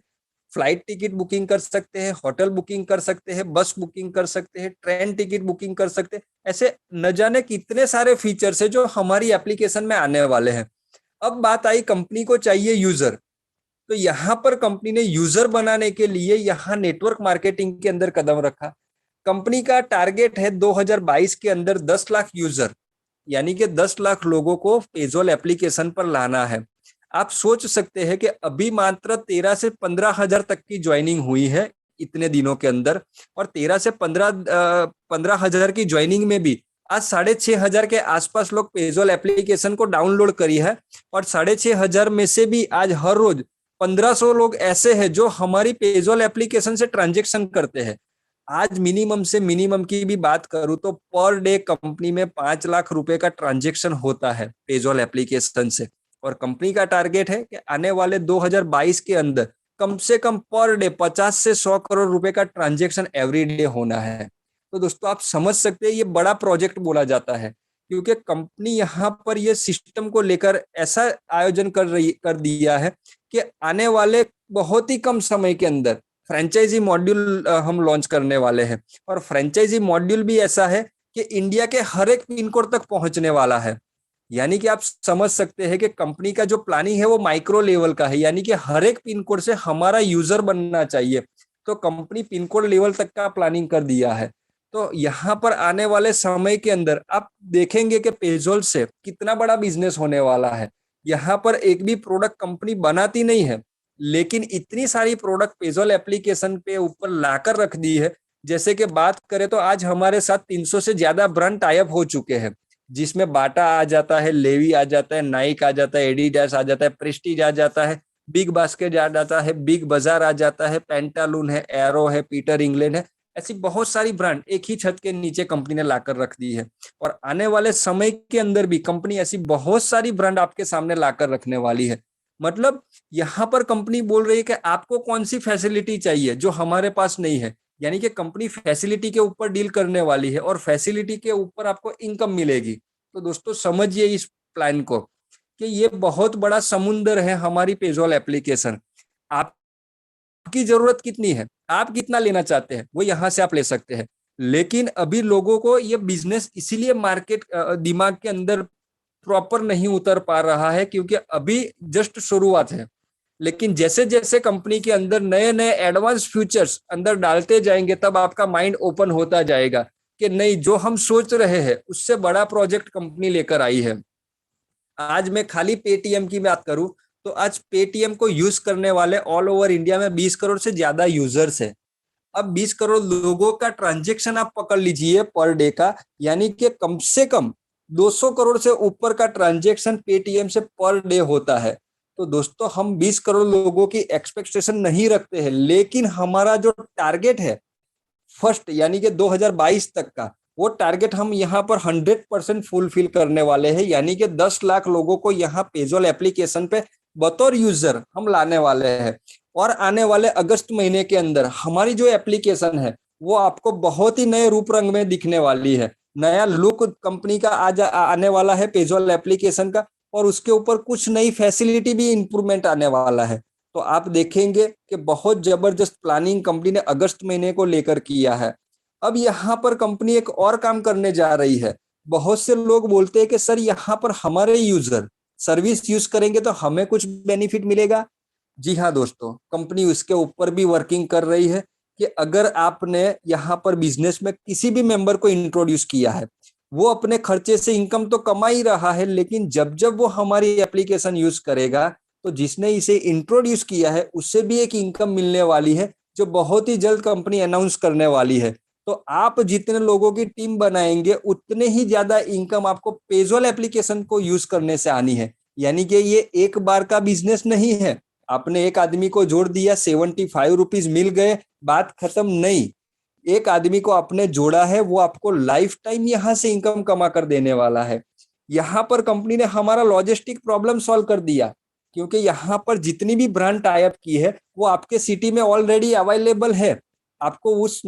फ्लाइट टिकट बुकिंग कर सकते हैं, होटल बुकिंग कर सकते हैं, बस बुकिंग कर सकते हैं, ट्रेन टिकट बुकिंग कर सकते हैं। ऐसे न जाने कितने सारे फीचर्स है जो हमारी एप्लीकेशन में आने वाले हैं। अब बात आई कंपनी को चाहिए यूजर, तो यहाँ पर कंपनी ने यूजर बनाने के लिए यहाँ नेटवर्क मार्केटिंग के अंदर कदम रखा। कंपनी का टारगेट है 2022 के अंदर 10 लाख यूजर, यानी कि 10 लाख लोगों को पेजोल एप्लीकेशन पर लाना है। आप सोच सकते हैं कि अभी मात्र 13 से 15 हजार तक की ज्वाइनिंग हुई है इतने दिनों के अंदर, और 13 से 15 हजार की ज्वाइनिंग में भी आज 6,500 के आसपास लोग पेजोल एप्लीकेशन को डाउनलोड करी है, और 6,500 में से भी आज हर रोज 1500 लोग ऐसे हैं जो हमारी पेजोल एप्लीकेशन से ट्रांजेक्शन करते हैं। आज मिनिमम से मिनिमम की भी बात करूं तो पर डे कंपनी में 5 लाख रुपए का ट्रांजेक्शन होता है पेजोल एप्लीकेशन से, और कंपनी का टारगेट है कि आने वाले 2022 के अंदर कम से कम पर डे 50 से 100 करोड़ रुपए का ट्रांजेक्शन एवरी डे होना है। तो दोस्तों आप समझ सकते हैं ये बड़ा प्रोजेक्ट बोला जाता है, क्योंकि कंपनी यहाँ पर ये सिस्टम को लेकर ऐसा आयोजन कर दिया है कि आने वाले बहुत ही कम समय के अंदर फ्रेंचाइजी मॉड्यूल हम लॉन्च करने वाले हैं। और फ्रेंचाइजी मॉड्यूल भी ऐसा है कि इंडिया के हर एक पिन कोड तक पहुंचने वाला है। यानी कि आप समझ सकते हैं कि कंपनी का जो प्लानिंग है वो माइक्रो लेवल का है, यानी कि हर एक पिन कोड से हमारा यूजर बनना चाहिए। तो कंपनी पिन कोड लेवल तक का प्लानिंग कर दिया है। तो यहाँ पर आने वाले समय के अंदर आप देखेंगे कि पेजोल से कितना बड़ा बिजनेस होने वाला है। यहाँ पर एक भी प्रोडक्ट कंपनी बनाती नहीं है, लेकिन इतनी सारी प्रोडक्ट पेजोल एप्लीकेशन पे ऊपर लाकर रख दी है। जैसे कि बात करें तो आज हमारे साथ 300 से ज्यादा ब्रांड टाई अप हो चुके हैं, जिसमें बाटा आ जाता है, लेवी आ जाता है, नाइक आ जाता है, एडिडास आ जाता है, प्रेस्टीज आ जाता है, बिग बास्केट आ जाता है, बिग बाजार आ जाता है, पेंटालून है, एरो है, पीटर इंग्लैंड है। ऐसी बहुत सारी ब्रांड एक ही छत के नीचे कंपनी ने लाकर रख दी है। और आने वाले समय के अंदर भी कंपनी ऐसी बहुत सारी ब्रांड आपके सामने लाकर रखने वाली है। मतलब यहाँ पर कंपनी बोल रही है कि आपको कौन सी फैसिलिटी चाहिए जो हमारे पास नहीं है। यानी कि कंपनी फैसिलिटी के ऊपर डील करने वाली है और फैसिलिटी के ऊपर आपको इनकम मिलेगी। तो दोस्तों समझिए इस प्लान को कि ये बहुत बड़ा समुंदर है हमारी पेजोल एप्लीकेशन। आपकी जरूरत कितनी है, आप कितना लेना चाहते हैं, वो यहां से आप ले सकते हैं। लेकिन अभी लोगों को ये बिजनेस इसीलिए मार्केट दिमाग के अंदर प्रॉपर नहीं उतर पा रहा है क्योंकि अभी जस्ट शुरुआत है। लेकिन जैसे जैसे कंपनी के अंदर नए नए एडवांस फ्यूचर्स अंदर डालते जाएंगे तब आपका माइंड ओपन होता जाएगा कि नहीं, जो हम सोच रहे हैं उससे बड़ा प्रोजेक्ट कंपनी लेकर आई है। आज मैं खाली पेटीएम की बात करूं तो आज पेटीएम को यूज करने वाले ऑल ओवर इंडिया में 20 करोड़ से ज्यादा यूजर्स है। अब 20 करोड़ लोगों का ट्रांजेक्शन आप पकड़ लीजिए पर डे का, यानी कि कम से कम 200 करोड़ से ऊपर का ट्रांजेक्शन पेटीएम से पर डे होता है। तो दोस्तों हम 20 करोड़ लोगों की एक्सपेक्टेशन नहीं रखते हैं, लेकिन हमारा जो टारगेट है फर्स्ट यानी कि 2022 तक का, वो टारगेट हम यहाँ पर 100% फुलफिल करने वाले हैं। यानी कि 10 लाख लोगों को यहाँ पेजोल एप्लीकेशन पे बतौर यूजर हम लाने वाले हैं। और आने वाले अगस्त महीने के अंदर हमारी जो एप्लीकेशन है वो आपको बहुत ही नए रूप रंग में दिखने वाली है। नया लुक कंपनी का आने वाला है पेजोल एप्लीकेशन का, और उसके ऊपर कुछ नई फैसिलिटी भी इंप्रूवमेंट आने वाला है। तो आप देखेंगे कि बहुत जबरदस्त प्लानिंग कंपनी ने अगस्त महीने को लेकर किया है। अब यहाँ पर कंपनी एक और काम करने जा रही है। बहुत से लोग बोलते हैं कि सर यहाँ पर हमारे यूजर सर्विस यूज करेंगे तो हमें कुछ बेनिफिट मिलेगा। जी हाँ दोस्तों, कंपनी उसके ऊपर भी वर्किंग कर रही है कि अगर आपने यहाँ पर बिजनेस में किसी भी मेंबर को इंट्रोड्यूस किया है, वो अपने खर्चे से इनकम तो कमा ही रहा है, लेकिन जब जब वो हमारी एप्लीकेशन यूज करेगा तो जिसने इसे इंट्रोड्यूस किया है उससे भी एक इनकम मिलने वाली है, जो बहुत ही जल्द कंपनी अनाउंस करने वाली है। तो आप जितने लोगों की टीम बनाएंगे उतने ही ज्यादा इनकम आपको पेजोल एप्लीकेशन को यूज करने से आनी है। यानी कि ये एक बार का बिजनेस नहीं है, आपने एक आदमी को जोड़ दिया, 75 रुपीज मिल गए, बात खत्म नहीं। एक आदमी को आपने जोड़ा है, वो आपको लाइफ टाइम यहाँ से इनकम कमा कर देने वाला है। यहाँ पर कंपनी ने हमारा लॉजिस्टिक प्रॉब्लम सॉल्व कर दिया, क्योंकि यहाँ पर जितनी भी ब्रांड टाई अप की है वो आपके सिटी में ऑलरेडी अवेलेबल है। आपको उस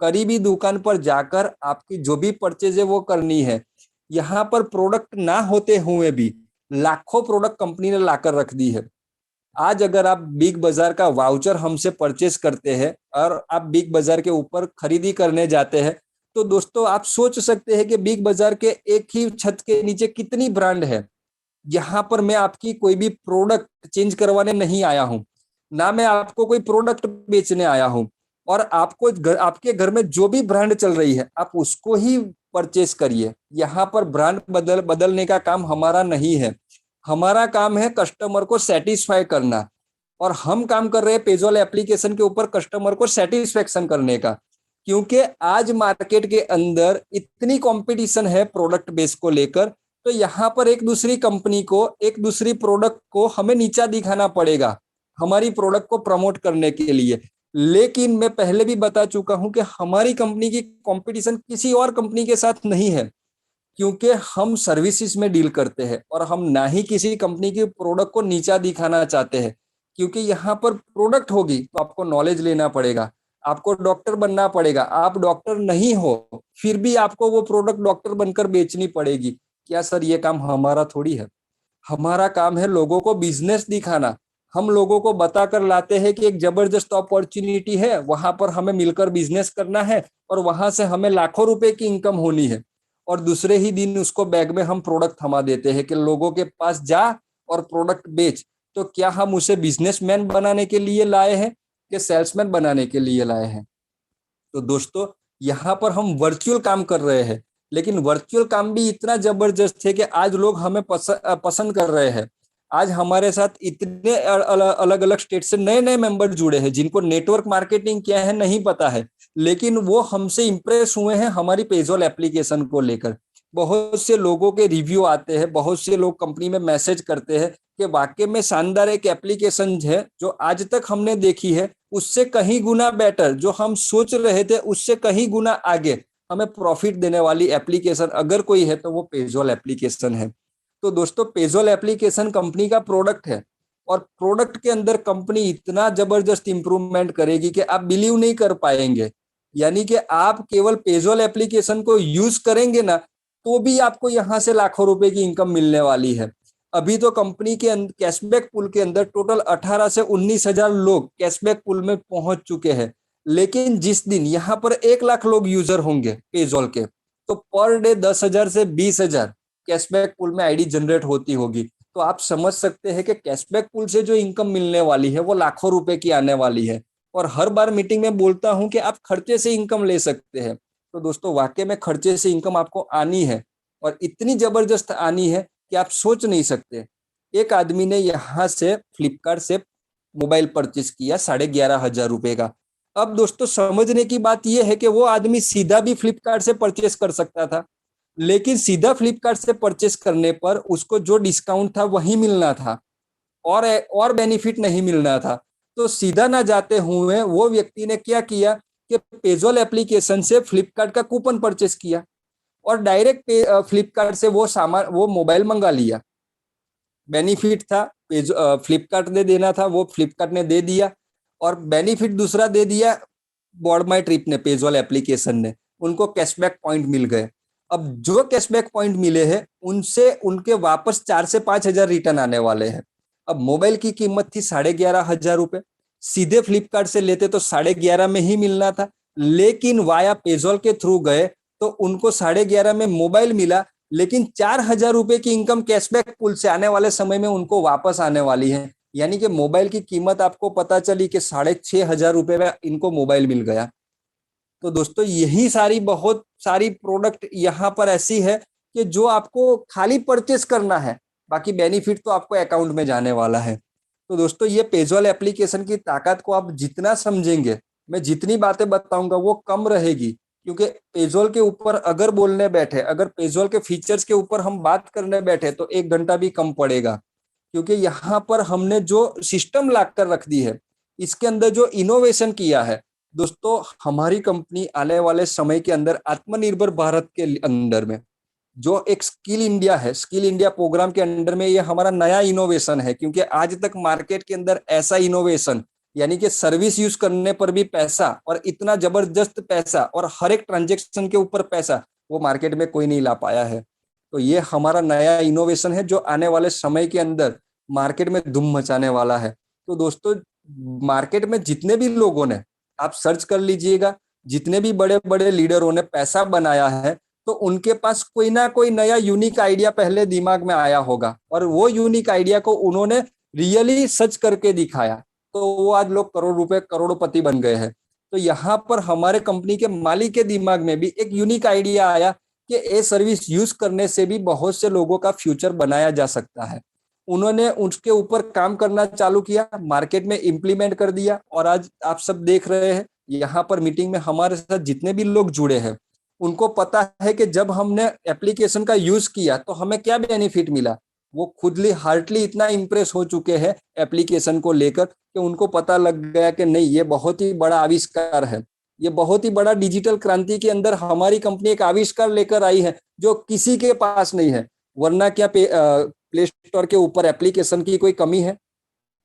करीबी दुकान पर जाकर आपकी जो भी परचेज है वो करनी है। यहाँ पर प्रोडक्ट ना होते हुए भी लाखों प्रोडक्ट कंपनी ने लाकर रख दी है। आज अगर आप बिग बाजार का वाउचर हमसे परचेस करते हैं और आप बिग बाजार के ऊपर खरीदी करने जाते हैं, तो दोस्तों आप सोच सकते हैं कि बिग बाजार के एक ही छत के नीचे कितनी ब्रांड है। यहाँ पर मैं आपकी कोई भी प्रोडक्ट चेंज करवाने नहीं आया हूँ, ना मैं आपको कोई प्रोडक्ट बेचने आया हूँ। और आपको आपके घर में जो भी ब्रांड चल रही है आप उसको ही परचेस करिए। यहाँ पर ब्रांड बदलने का काम हमारा नहीं है, हमारा काम है कस्टमर को सेटिस्फाई करना। और हम काम कर रहे हैं पेजोल एप्लीकेशन के ऊपर कस्टमर को सेटिस्फेक्शन करने का, क्योंकि आज मार्केट के अंदर इतनी कंपटीशन है प्रोडक्ट बेस को लेकर। तो यहाँ पर एक दूसरी कंपनी को, एक दूसरी प्रोडक्ट को हमें नीचा दिखाना पड़ेगा हमारी प्रोडक्ट को प्रमोट करने के लिए। लेकिन मैं पहले भी बता चुका हूं कि हमारी कंपनी की कंपटीशन किसी और कंपनी के साथ नहीं है, क्योंकि हम सर्विसेज में डील करते हैं और हम ना ही किसी कंपनी की प्रोडक्ट को नीचा दिखाना चाहते हैं। क्योंकि यहाँ पर प्रोडक्ट होगी तो आपको नॉलेज लेना पड़ेगा, आपको डॉक्टर बनना पड़ेगा। आप डॉक्टर नहीं हो फिर भी आपको वो प्रोडक्ट डॉक्टर बनकर बेचनी पड़ेगी। क्या सर ये काम हमारा थोड़ी है? हमारा काम है लोगों को बिजनेस दिखाना। हम लोगों को बताकर लाते हैं कि एक जबरदस्त अपॉर्चुनिटी है, वहां पर हमें मिलकर बिजनेस करना है और वहां से हमें लाखों रुपए की इनकम होनी है। और दूसरे ही दिन उसको बैग में हम प्रोडक्ट थमा देते हैं कि लोगों के पास जा और प्रोडक्ट बेच। तो क्या हम उसे बिजनेसमैन बनाने के लिए लाए हैं कि सेल्समैन बनाने के लिए लाए हैं? तो दोस्तों यहाँ पर हम वर्चुअल काम कर रहे हैं, लेकिन वर्चुअल काम भी इतना जबरदस्त है कि आज लोग हमें पसंद कर रहे हैं। आज हमारे साथ इतने अलग अलग स्टेट से नए नए मेंबर जुड़े हैं जिनको नेटवर्क मार्केटिंग क्या है नहीं पता है, लेकिन वो हमसे इंप्रेस हुए हैं हमारी पेजोल एप्लीकेशन को लेकर। बहुत से लोगों के रिव्यू आते हैं, बहुत से लोग कंपनी में मैसेज करते हैं कि वाकई में शानदार एक एप्लीकेशन है जो आज तक हमने देखी है, उससे कहीं गुना बेटर, जो हम सोच रहे थे उससे कहीं गुना आगे हमें प्रॉफिट देने वाली एप्लीकेशन अगर कोई है तो वो पेजोल एप्लीकेशन है। तो दोस्तों पेजोल एप्लीकेशन कंपनी का प्रोडक्ट है, और प्रोडक्ट के अंदर कंपनी इतना जबरदस्त इंप्रूवमेंट करेगी कि आप बिलीव नहीं कर पाएंगे। यानी कि आप केवल पेजोल एप्लीकेशन को यूज करेंगे ना, तो भी आपको यहां से लाखों रुपए की इनकम मिलने वाली है। अभी तो कंपनी के कैशबैक पुल के अंदर टोटल 18 से 19 हजार लोग कैशबैक पुल में पहुंच चुके हैं। लेकिन जिस दिन यहाँ पर 1 लाख लोग यूजर होंगे पेजोल के, तो पर डे 10 हजार से 20 हजार कैशबैक पुल में आईडी जनरेट होती होगी। तो आप समझ सकते हैं कि कैशबैक पुल से जो इनकम मिलने वाली है वो लाखों रुपए की आने वाली है। और हर बार मीटिंग में बोलता हूं कि आप खर्चे से इनकम ले सकते हैं। तो दोस्तों वाकई में खर्चे से इनकम आपको आनी है, और इतनी जबरदस्त आनी है कि आप सोच नहीं सकते। एक आदमी ने यहाँ से फ्लिपकार्ट से मोबाइल परचेस किया 11,500 रुपए का। अब दोस्तों समझने की बात यह है कि वो आदमी सीधा भी फ्लिपकार्ट से परचेस कर सकता था, लेकिन सीधा फ्लिपकार्ट से परचेस करने पर उसको जो डिस्काउंट था वही मिलना था, और बेनिफिट नहीं मिलना था। तो सीधा ना जाते हुए वो व्यक्ति ने क्या किया कि पेजोल एप्लीकेशन से फ्लिपकार्ट का कूपन परचेस किया, और डायरेक्ट फ्लिपकार्ट से वो सामान, वो मोबाइल मंगा लिया। बेनिफिट था फ्लिपकार्ट ने देना था, वो फ्लिपकार्ट ने दे दिया, और बेनिफिट दूसरा दे दिया बोर्ड माई ट्रिप ने, पेजोल एप्लीकेशन ने। उनको कैशबैक पॉइंट मिल गए। अब जो कैशबैक पॉइंट मिले हैं उनसे उनके वापस 4 से 5 हजार रिटर्न आने वाले हैं। अब मोबाइल की कीमत थी 11,500 रुपए, सीधे फ्लिपकार्ट से लेते तो 11,500 में ही मिलना था, लेकिन वाया पेजोल के थ्रू गए तो उनको 11,500 में मोबाइल मिला, लेकिन 4,000 रुपए की इनकम कैशबैक पुल से आने वाले समय में उनको वापस आने वाली है। यानी कि मोबाइल की कीमत आपको पता चली कि 6,500 रुपए में इनको मोबाइल मिल गया। तो दोस्तों यही सारी बहुत सारी प्रोडक्ट यहाँ पर ऐसी है कि जो आपको खाली परचेस करना है, बाकी बेनिफिट तो आपको अकाउंट में जाने वाला है। तो दोस्तों ये पेजोल एप्लीकेशन की ताकत को आप जितना समझेंगे, मैं जितनी बातें बताऊंगा वो कम रहेगी, क्योंकि पेजोल के ऊपर अगर बोलने बैठे, अगर पेजोल के फीचर्स के ऊपर हम बात करने बैठे तो 1 घंटा भी कम पड़ेगा। क्योंकि यहाँ पर हमने जो सिस्टम ला कर रख दी है, इसके अंदर जो इनोवेशन किया है दोस्तों, हमारी कंपनी आने वाले समय के अंदर आत्मनिर्भर भारत के अंदर में जो एक स्किल इंडिया है, स्किल इंडिया प्रोग्राम के अंडर में ये हमारा नया इनोवेशन है। क्योंकि आज तक मार्केट के अंदर ऐसा इनोवेशन, यानी कि सर्विस यूज करने पर भी पैसा, और इतना जबरदस्त पैसा, और हर एक ट्रांजेक्शन के ऊपर पैसा, वो मार्केट में कोई नहीं ला पाया है। तो ये हमारा नया इनोवेशन है जो आने वाले समय के अंदर मार्केट में धूम मचाने वाला है। तो दोस्तों मार्केट में जितने भी लोगों ने, आप सर्च कर लीजिएगा, जितने भी बड़े बड़े लीडरों ने पैसा बनाया है, तो उनके पास कोई ना कोई नया यूनिक आइडिया पहले दिमाग में आया होगा, और वो यूनिक आइडिया को उन्होंने रियली सच करके दिखाया, तो वो आज लोग करोड़ रुपए करोड़पति बन गए हैं। तो यहाँ पर हमारे कंपनी के मालिक के दिमाग में भी एक यूनिक आइडिया आया कि ए सर्विस यूज करने से भी बहुत से लोगों का फ्यूचर बनाया जा सकता है। उन्होंने उसके ऊपर काम करना चालू किया, मार्केट में इम्प्लीमेंट कर दिया, और आज आप सब देख रहे हैं यहाँ पर मीटिंग में हमारे साथ जितने भी लोग जुड़े हैं, उनको पता है कि जब हमने एप्लीकेशन का यूज किया तो हमें क्या बेनिफिट मिला। वो खुदली हार्टली इतना इंप्रेस हो चुके हैं एप्लीकेशन को लेकर कि उनको पता लग गया कि नहीं, ये बहुत ही बड़ा आविष्कार है, ये बहुत ही बड़ा डिजिटल क्रांति के अंदर हमारी कंपनी एक आविष्कार लेकर आई है जो किसी के पास नहीं है। वरना क्या प्ले स्टोर के ऊपर एप्लीकेशन की कोई कमी है?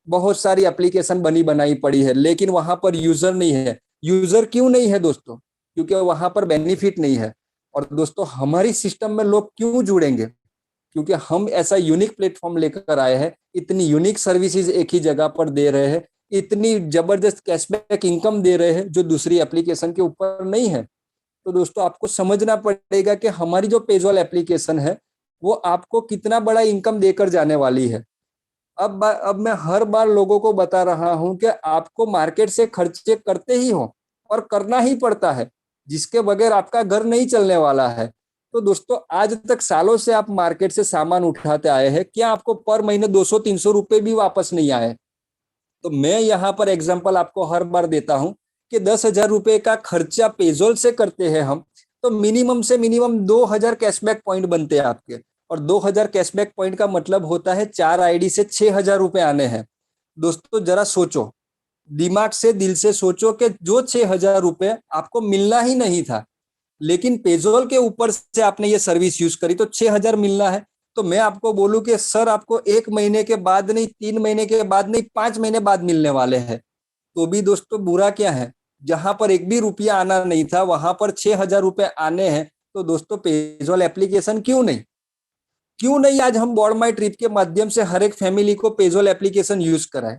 बहुत सारी एप्लीकेशन बनी बनाई पड़ी है, लेकिन वहां पर यूजर नहीं है। यूजर क्यों नहीं है दोस्तों? क्योंकि वहां पर बेनिफिट नहीं है। और दोस्तों हमारी सिस्टम में लोग क्यों जुड़ेंगे? क्योंकि हम ऐसा यूनिक प्लेटफॉर्म लेकर आए हैं, इतनी यूनिक सर्विसेज एक ही जगह पर दे रहे हैं, इतनी जबरदस्त कैशबैक इनकम दे रहे हैं जो दूसरी एप्लीकेशन के ऊपर नहीं है। तो दोस्तों आपको समझना पड़ेगा कि हमारी जो पेजोल एप्लीकेशन है वो आपको कितना बड़ा इनकम देकर जाने वाली है। अब मैं हर बार लोगों को बता रहा हूं कि आपको मार्केट से खर्चे करते ही हो, और करना ही पड़ता है, जिसके बगैर आपका घर नहीं चलने वाला है। तो दोस्तों आज तक सालों से आप मार्केट से सामान उठाते आए हैं, क्या आपको पर महीने 200-300 रुपए भी वापस नहीं आए? तो मैं यहाँ पर एग्जांपल आपको हर बार देता हूँ कि 10,000 रुपए का खर्चा पेजोल से करते हैं हम, तो मिनिमम से मिनिमम 2,000 कैशबैक पॉइंट बनते हैं आपके। और 2,000 कैशबैक पॉइंट का मतलब होता है 4 आईडी से 6,000 रुपए आने हैं। दोस्तों जरा सोचो, दिमाग से दिल से सोचो कि जो 6,000 रुपए आपको मिलना ही नहीं था, लेकिन पेजोल के ऊपर से आपने ये सर्विस यूज करी तो 6,000 मिलना है। तो मैं आपको बोलूं कि सर आपको 1 महीने के बाद नहीं, 3 महीने के बाद नहीं, 5 महीने बाद मिलने वाले हैं। तो भी दोस्तों बुरा क्या है, जहां पर एक भी रुपया आना नहीं था वहां पर 6,000 रुपए आने हैं। तो दोस्तों पेजोल एप्लीकेशन क्यों नहीं आज हम बॉर्ड माई ट्रिप के माध्यम से हर एक फैमिली को पेजोल एप्लीकेशन यूज कराए?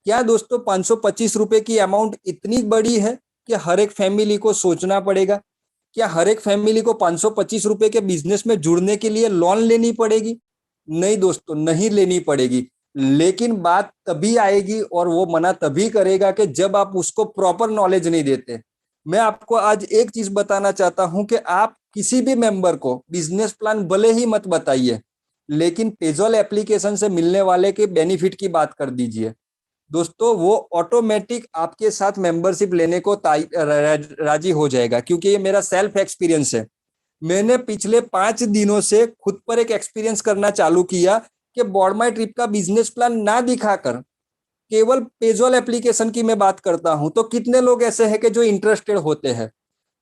क्या दोस्तों 525 रुपए की अमाउंट इतनी बड़ी है कि हर एक फैमिली को सोचना पड़ेगा? क्या हर एक फैमिली को 525 रुपए के बिजनेस में जुड़ने के लिए लोन लेनी पड़ेगी? नहीं दोस्तों, नहीं लेनी पड़ेगी। लेकिन बात तभी आएगी और वो मना तभी करेगा कि जब आप उसको प्रॉपर नॉलेज नहीं देते। मैं आपको आज एक चीज बताना चाहता हूं कि आप किसी भी मेंबर को बिजनेस प्लान भले ही मत बताइए, लेकिन पेजोल एप्लीकेशन से मिलने वाले के बेनिफिट की बात कर दीजिए। दोस्तों वो ऑटोमेटिक आपके साथ मेंबरशिप लेने को राजी हो जाएगा, क्योंकि ये मेरा सेल्फ एक्सपीरियंस है। मैंने पिछले 5 दिनों से खुद पर एक एक्सपीरियंस करना चालू किया कि बॉर्ड माई ट्रिप का बिजनेस प्लान ना दिखाकर केवल पेजोल एप्लीकेशन की मैं बात करता हूं तो कितने लोग ऐसे हैं कि जो इंटरेस्टेड होते हैं।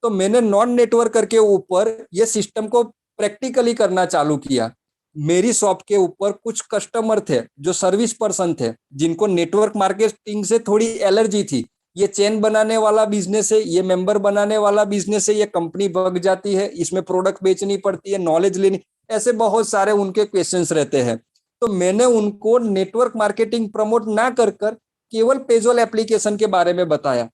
तो मैंने नॉन नेटवर्कर के ऊपर ये सिस्टम को प्रैक्टिकली करना चालू किया। मेरी शॉप के ऊपर कुछ कस्टमर थे जो सर्विस पर्सन थे, जिनको नेटवर्क मार्केटिंग से थोड़ी एलर्जी थी। ये चेन बनाने वाला बिजनेस है, ये मेंबर बनाने वाला बिजनेस है, ये कंपनी बग जाती है, इसमें प्रोडक्ट बेचनी पड़ती है, नॉलेज लेनी, ऐसे बहुत सारे उनके क्वेश्चंस रहते हैं। तो मैंने उनको नेटवर्क मार्केटिंग प्रमोट ना कर कर केवल पेजोल एप्लीकेशन के बारे में बताया।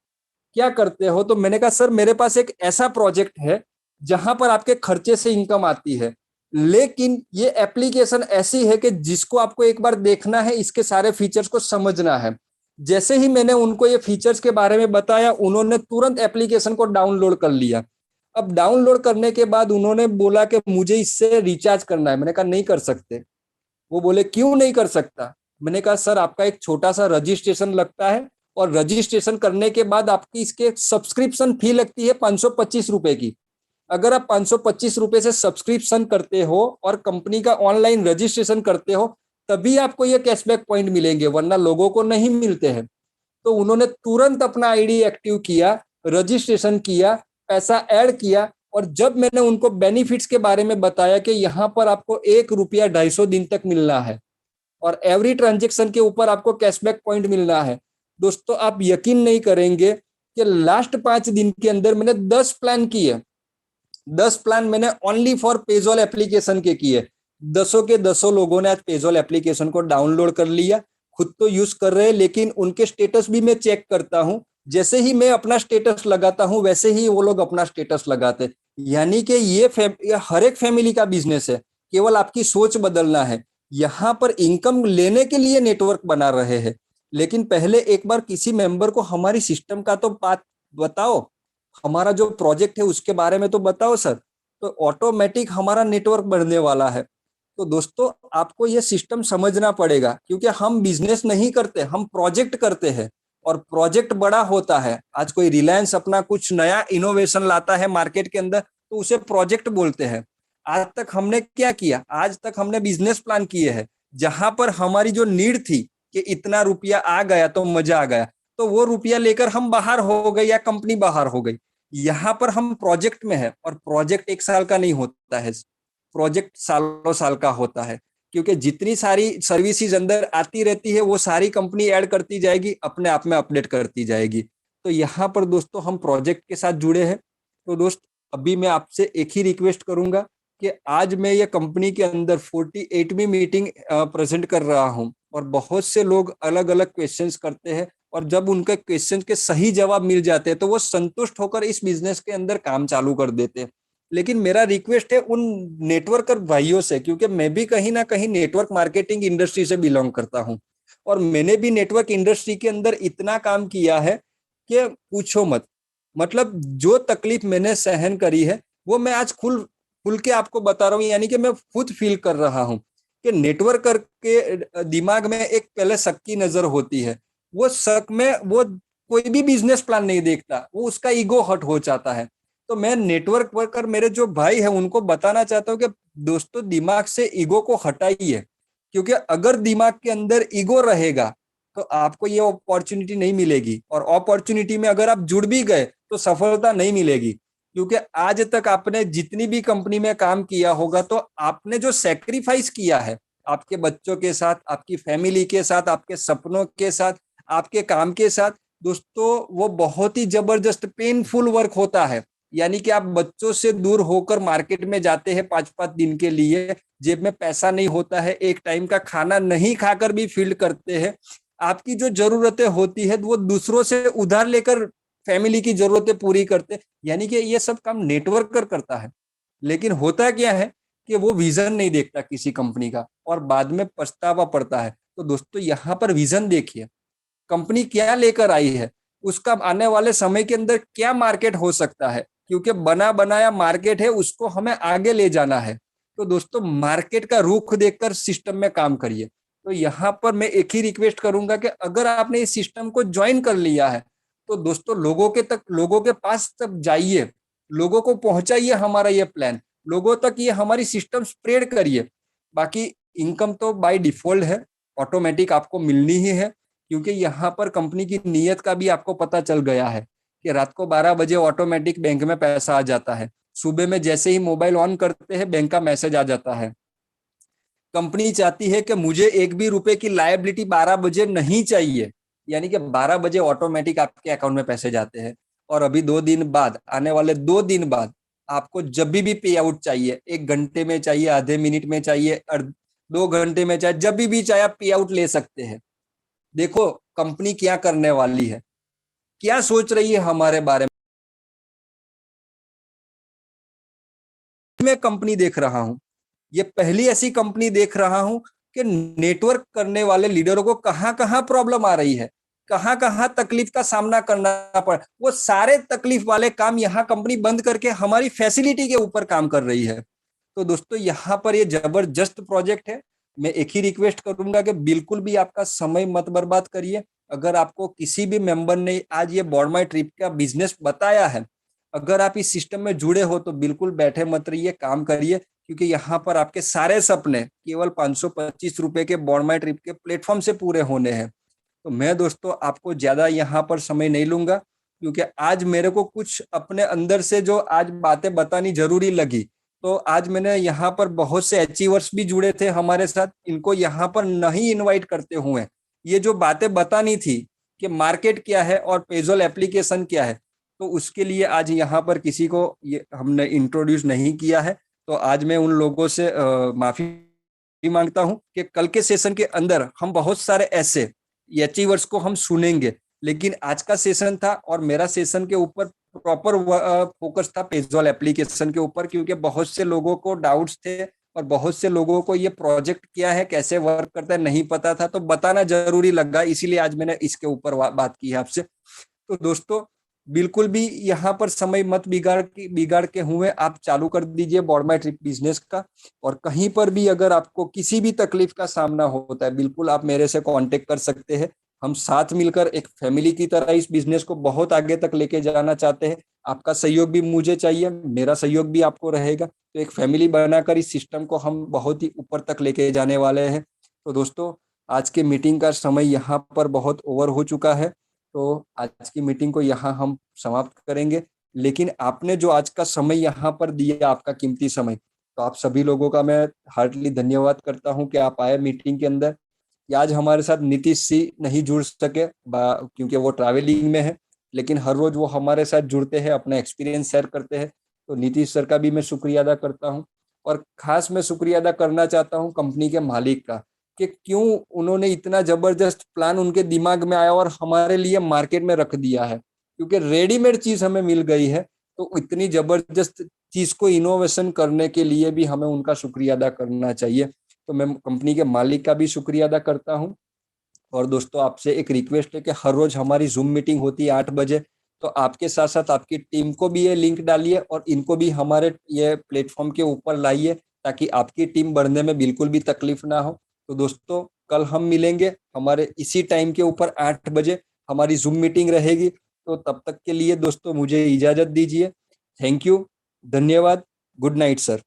क्या करते हो? तो मैंने कहा सर मेरे पास एक ऐसा प्रोजेक्ट है जहां पर आपके खर्चे से इनकम आती है, लेकिन ये एप्लीकेशन ऐसी है कि जिसको आपको एक बार देखना है, इसके सारे फीचर्स को समझना है। जैसे ही मैंने उनको ये फीचर्स के बारे में बताया, उन्होंने तुरंत एप्लीकेशन को डाउनलोड कर लिया। अब डाउनलोड करने के बाद उन्होंने बोला कि मुझे इससे रिचार्ज करना है। मैंने कहा नहीं कर सकते। वो बोले क्यों नहीं कर सकता? मैंने कहा सर आपका एक छोटा सा रजिस्ट्रेशन लगता है, और रजिस्ट्रेशन करने के बाद आपकी इसके सब्सक्रिप्शन फी लगती है 525 रुपए की। अगर आप 525 रुपए से सब्सक्रिप्शन करते हो और कंपनी का ऑनलाइन रजिस्ट्रेशन करते हो, तभी आपको ये कैशबैक पॉइंट मिलेंगे, वरना लोगों को नहीं मिलते हैं। तो उन्होंने तुरंत अपना आईडी एक्टिव किया, रजिस्ट्रेशन किया, पैसा ऐड किया, और जब मैंने उनको बेनिफिट्स के बारे में बताया कि यहाँ पर आपको 1 रुपया 250 दिन तक मिलना है और एवरी ट्रांजेक्शन के ऊपर आपको कैशबैक पॉइंट मिलना है, दोस्तों आप यकीन नहीं करेंगे कि लास्ट 5 दिन के अंदर मैंने 10 प्लान किए। 10 प्लान मैंने ओनली फॉर पेजोल एप्लीकेशन के किए। 10 के 10 लोगों ने आज पेजोल एप्लीकेशन को डाउनलोड कर लिया, खुद तो यूज कर रहे हैं, लेकिन उनके स्टेटस भी मैं चेक करता हूं। जैसे ही मैं अपना स्टेटस लगाता हूं वैसे ही वो लोग अपना स्टेटस लगाते। यानी कि ये हर एक फैमिली का बिजनेस है, केवल आपकी सोच बदलना है। यहाँ पर इनकम लेने के लिए नेटवर्क बना रहे हैं, लेकिन पहले एक बार किसी मेंबर को हमारी सिस्टम का तो बात बताओ, हमारा जो प्रोजेक्ट है उसके बारे में तो बताओ सर। तो ऑटोमेटिक हमारा नेटवर्क बढ़ने वाला है। तो दोस्तों आपको ये सिस्टम समझना पड़ेगा, क्योंकि हम बिजनेस नहीं करते, हम प्रोजेक्ट करते हैं, और प्रोजेक्ट बड़ा होता है। आज कोई रिलायंस अपना कुछ नया इनोवेशन लाता है मार्केट के अंदर तो उसे प्रोजेक्ट बोलते हैं। आज तक हमने क्या किया? आज तक हमने बिजनेस प्लान किए हैं, जहां पर हमारी जो नीड थी कि इतना रुपया आ गया तो मजा आ गया, तो वो रुपया लेकर हम बाहर हो गए या कंपनी बाहर हो गई। यहाँ पर हम प्रोजेक्ट में है, और प्रोजेक्ट 1 साल का नहीं होता है, प्रोजेक्ट सालों साल का होता है। क्योंकि जितनी सारी सर्विसेज अंदर आती रहती है वो सारी कंपनी ऐड करती जाएगी, अपने आप में अपडेट करती जाएगी। तो यहाँ पर दोस्तों हम प्रोजेक्ट के साथ जुड़े हैं। तो दोस्त अभी मैं आपसे एक ही रिक्वेस्ट करूंगा कि आज मैं ये कंपनी के अंदर 48वीं मीटिंग प्रेजेंट कर रहा हूँ, और बहुत से लोग अलग अलग क्वेश्चंस करते हैं, और जब उनके क्वेश्चन के सही जवाब मिल जाते हैं तो वो संतुष्ट होकर इस बिजनेस के अंदर काम चालू कर देते हैं। लेकिन मेरा रिक्वेस्ट है उन नेटवर्कर भाइयों से, क्योंकि मैं भी कहीं ना कहीं नेटवर्क मार्केटिंग इंडस्ट्री से बिलोंग करता हूं, और मैंने भी नेटवर्क इंडस्ट्री के अंदर इतना काम किया है कि पूछो मत। मतलब जो तकलीफ मैंने सहन करी है वो मैं आज खुल के आपको बता रहा हूँ, यानी कि मैं खुद फील कर रहा हूँ कि नेटवर्क करके दिमाग में एक पहले शक की नजर होती है। वो शक में वो कोई भी बिजनेस प्लान नहीं देखता, वो उसका ईगो हर्ट हो जाता है। तो मैं नेटवर्क वर्कर मेरे जो भाई है उनको बताना चाहता हूँ कि दोस्तों दिमाग से ईगो को हटाइए, क्योंकि अगर दिमाग के अंदर ईगो रहेगा तो आपको ये अपॉर्चुनिटी नहीं मिलेगी, और अपॉर्चुनिटी में अगर आप जुड़ भी गए तो सफलता नहीं मिलेगी। क्योंकि आज तक आपने जितनी भी कंपनी में काम किया होगा तो आपने जो सेक्रीफाइस किया है आपके बच्चों के साथ, आपकी फैमिली के साथ, आपके सपनों के साथ, आपके काम के साथ, दोस्तों वो बहुत ही जबरदस्त पेनफुल वर्क होता है। यानी कि आप बच्चों से दूर होकर मार्केट में जाते हैं 5-5 दिन के लिए, जेब में पैसा नहीं होता है, एक टाइम का खाना नहीं खाकर भी फील्ड करते हैं, आपकी जो जरूरतें होती है वो दूसरों से उधार लेकर फैमिली की जरूरतें पूरी करते, यानी कि ये सब काम नेटवर्कर करता है। लेकिन होता क्या है कि वो विजन नहीं देखता किसी कंपनी का और बाद में पछतावा पड़ता है। तो दोस्तों यहाँ पर विजन देखिए, कंपनी क्या लेकर आई है, उसका आने वाले समय के अंदर क्या मार्केट हो सकता है, क्योंकि बना बनाया मार्केट है, उसको हमें आगे ले जाना है। तो दोस्तों मार्केट का रुख देखकर सिस्टम में काम करिए। तो यहाँ पर मैं एक ही रिक्वेस्ट करूंगा कि अगर आपने इस सिस्टम को ज्वाइन कर लिया है तो दोस्तों लोगों के पास तक जाइए, लोगों को पहुंचाइए हमारा ये प्लान, लोगों तक ये हमारी सिस्टम स्प्रेड करिए। बाकी इनकम तो बाय डिफॉल्ट है, ऑटोमेटिक आपको मिलनी ही है, क्योंकि यहाँ पर कंपनी की नीयत का भी आपको पता चल गया है कि रात को 12 बजे ऑटोमेटिक बैंक में पैसा आ जाता है, सुबह में जैसे ही मोबाइल ऑन करते हैं बैंक का मैसेज आ जाता है। कंपनी चाहती है कि मुझे एक भी रुपए की लायबिलिटी 12 बजे नहीं चाहिए, यानी कि 12 बजे ऑटोमेटिक आपके अकाउंट में पैसे जाते हैं। और अभी 2 दिन बाद, आने वाले 2 दिन बाद आपको जब भी पे आउट चाहिए, 1 घंटे में चाहिए, आधे मिनट में चाहिए और 2 घंटे में चाहिए, जब भी चाहे आप पे आउट ले सकते हैं। देखो कंपनी क्या करने वाली है, क्या सोच रही है हमारे बारे में। मैं कंपनी देख रहा हूं, ये पहली ऐसी कंपनी देख रहा हूं कि नेटवर्क करने वाले लीडरों को कहां कहां प्रॉब्लम आ रही है, कहां कहां तकलीफ का सामना करना पड़, वो सारे तकलीफ वाले काम यहाँ कंपनी बंद करके हमारी फैसिलिटी के ऊपर काम कर रही है। तो दोस्तों यहाँ पर ये जबरदस्त प्रोजेक्ट है। मैं एक ही रिक्वेस्ट करूंगा कि बिल्कुल भी आपका समय मत बर्बाद करिए। अगर आपको किसी भी मेंबर ने आज ये बॉर्ड माई ट्रिप का बिजनेस बताया है, अगर आप इस सिस्टम में जुड़े हो तो बिल्कुल बैठे मत रहिए, काम करिए, क्योंकि यहाँ पर आपके सारे सपने केवल 525 रुपए के बॉर्ड माई ट्रिप के प्लेटफॉर्म से पूरे होने हैं। तो मैं दोस्तों आपको ज्यादा यहाँ पर समय नहीं लूंगा, क्योंकि आज मेरे को कुछ अपने अंदर से जो आज बातें बतानी जरूरी लगी, तो आज मैंने यहाँ पर बहुत से अचीवर्स भी जुड़े थे हमारे साथ, इनको यहाँ पर नहीं इनवाइट करते हुए ये जो बातें बतानी थी कि मार्केट क्या है और पेजोल एप्लीकेशन क्या है, तो उसके लिए आज यहाँ पर किसी को ये हमने इंट्रोड्यूस नहीं किया है। तो आज मैं उन लोगों से माफी मांगता हूं कि कल के सेशन के अंदर हम बहुत सारे ऐसे अचीवर्स को हम सुनेंगे, लेकिन आज का सेशन था और मेरा सेशन के ऊपर प्रॉपर फोकस था पेजोल एप्लीकेशन के ऊपर, क्योंकि बहुत से लोगों को डाउट्स थे और बहुत से लोगों को ये प्रोजेक्ट क्या है, कैसे वर्क करता है नहीं पता था, तो बताना जरूरी लगा, इसीलिए आज मैंने इसके ऊपर बात की है आपसे। तो दोस्तों बिल्कुल भी यहाँ पर समय मत बिगाड़ के हुए आप चालू कर दीजिए बॉर्ड माई ट्रिप बिजनेस का। और कहीं पर भी अगर आपको किसी भी तकलीफ का सामना होता है, बिल्कुल आप मेरे से कांटेक्ट कर सकते हैं। हम साथ मिलकर एक फैमिली की तरह इस बिजनेस को बहुत आगे तक लेके जाना चाहते हैं। आपका सहयोग भी मुझे चाहिए, मेरा सहयोग भी आपको रहेगा, तो एक फैमिली बनाकर इस सिस्टम को हम बहुत ही ऊपर तक लेके जाने वाले हैं। तो दोस्तों आज के मीटिंग का समय यहाँ पर बहुत ओवर हो चुका है, तो आज की मीटिंग को यहाँ हम समाप्त करेंगे। लेकिन आपने जो आज का समय यहाँ पर दिया, आपका कीमती समय, तो आप सभी लोगों का मैं हार्टली धन्यवाद करता हूँ कि आप आए मीटिंग के अंदर। कि आज हमारे साथ नीतीश सी नहीं जुड़ सके क्योंकि वो ट्रैवलिंग में है, लेकिन हर रोज वो हमारे साथ जुड़ते हैं, अपना एक्सपीरियंस शेयर करते हैं। तो नीतीश सर का भी मैं शुक्रिया अदा करता हूँ। और खास मैं शुक्रिया अदा करना चाहता हूँ कंपनी के मालिक का, कि क्यों उन्होंने इतना जबरदस्त प्लान उनके दिमाग में आया और हमारे लिए मार्केट में रख दिया है, क्योंकि रेडीमेड चीज हमें मिल गई है। तो इतनी जबरदस्त चीज को इनोवेशन करने के लिए भी हमें उनका शुक्रिया अदा करना चाहिए। तो मैं कंपनी के मालिक का भी शुक्रिया अदा करता हूँ। और दोस्तों आपसे एक रिक्वेस्ट है कि हर रोज हमारी जूम मीटिंग होती है 8 बजे, तो आपके साथ साथ आपकी टीम को भी ये लिंक डालिए और इनको भी हमारे ये प्लेटफॉर्म के ऊपर लाइए, ताकि आपकी टीम बढ़ने में बिल्कुल भी तकलीफ ना हो। तो दोस्तों, कल हम मिलेंगे हमारे इसी टाइम के ऊपर 8 बजे हमारी जूम मीटिंग रहेगी। तो तब तक के लिए दोस्तों मुझे इजाजत दीजिए। थैंक यू, धन्यवाद, गुड नाइट सर।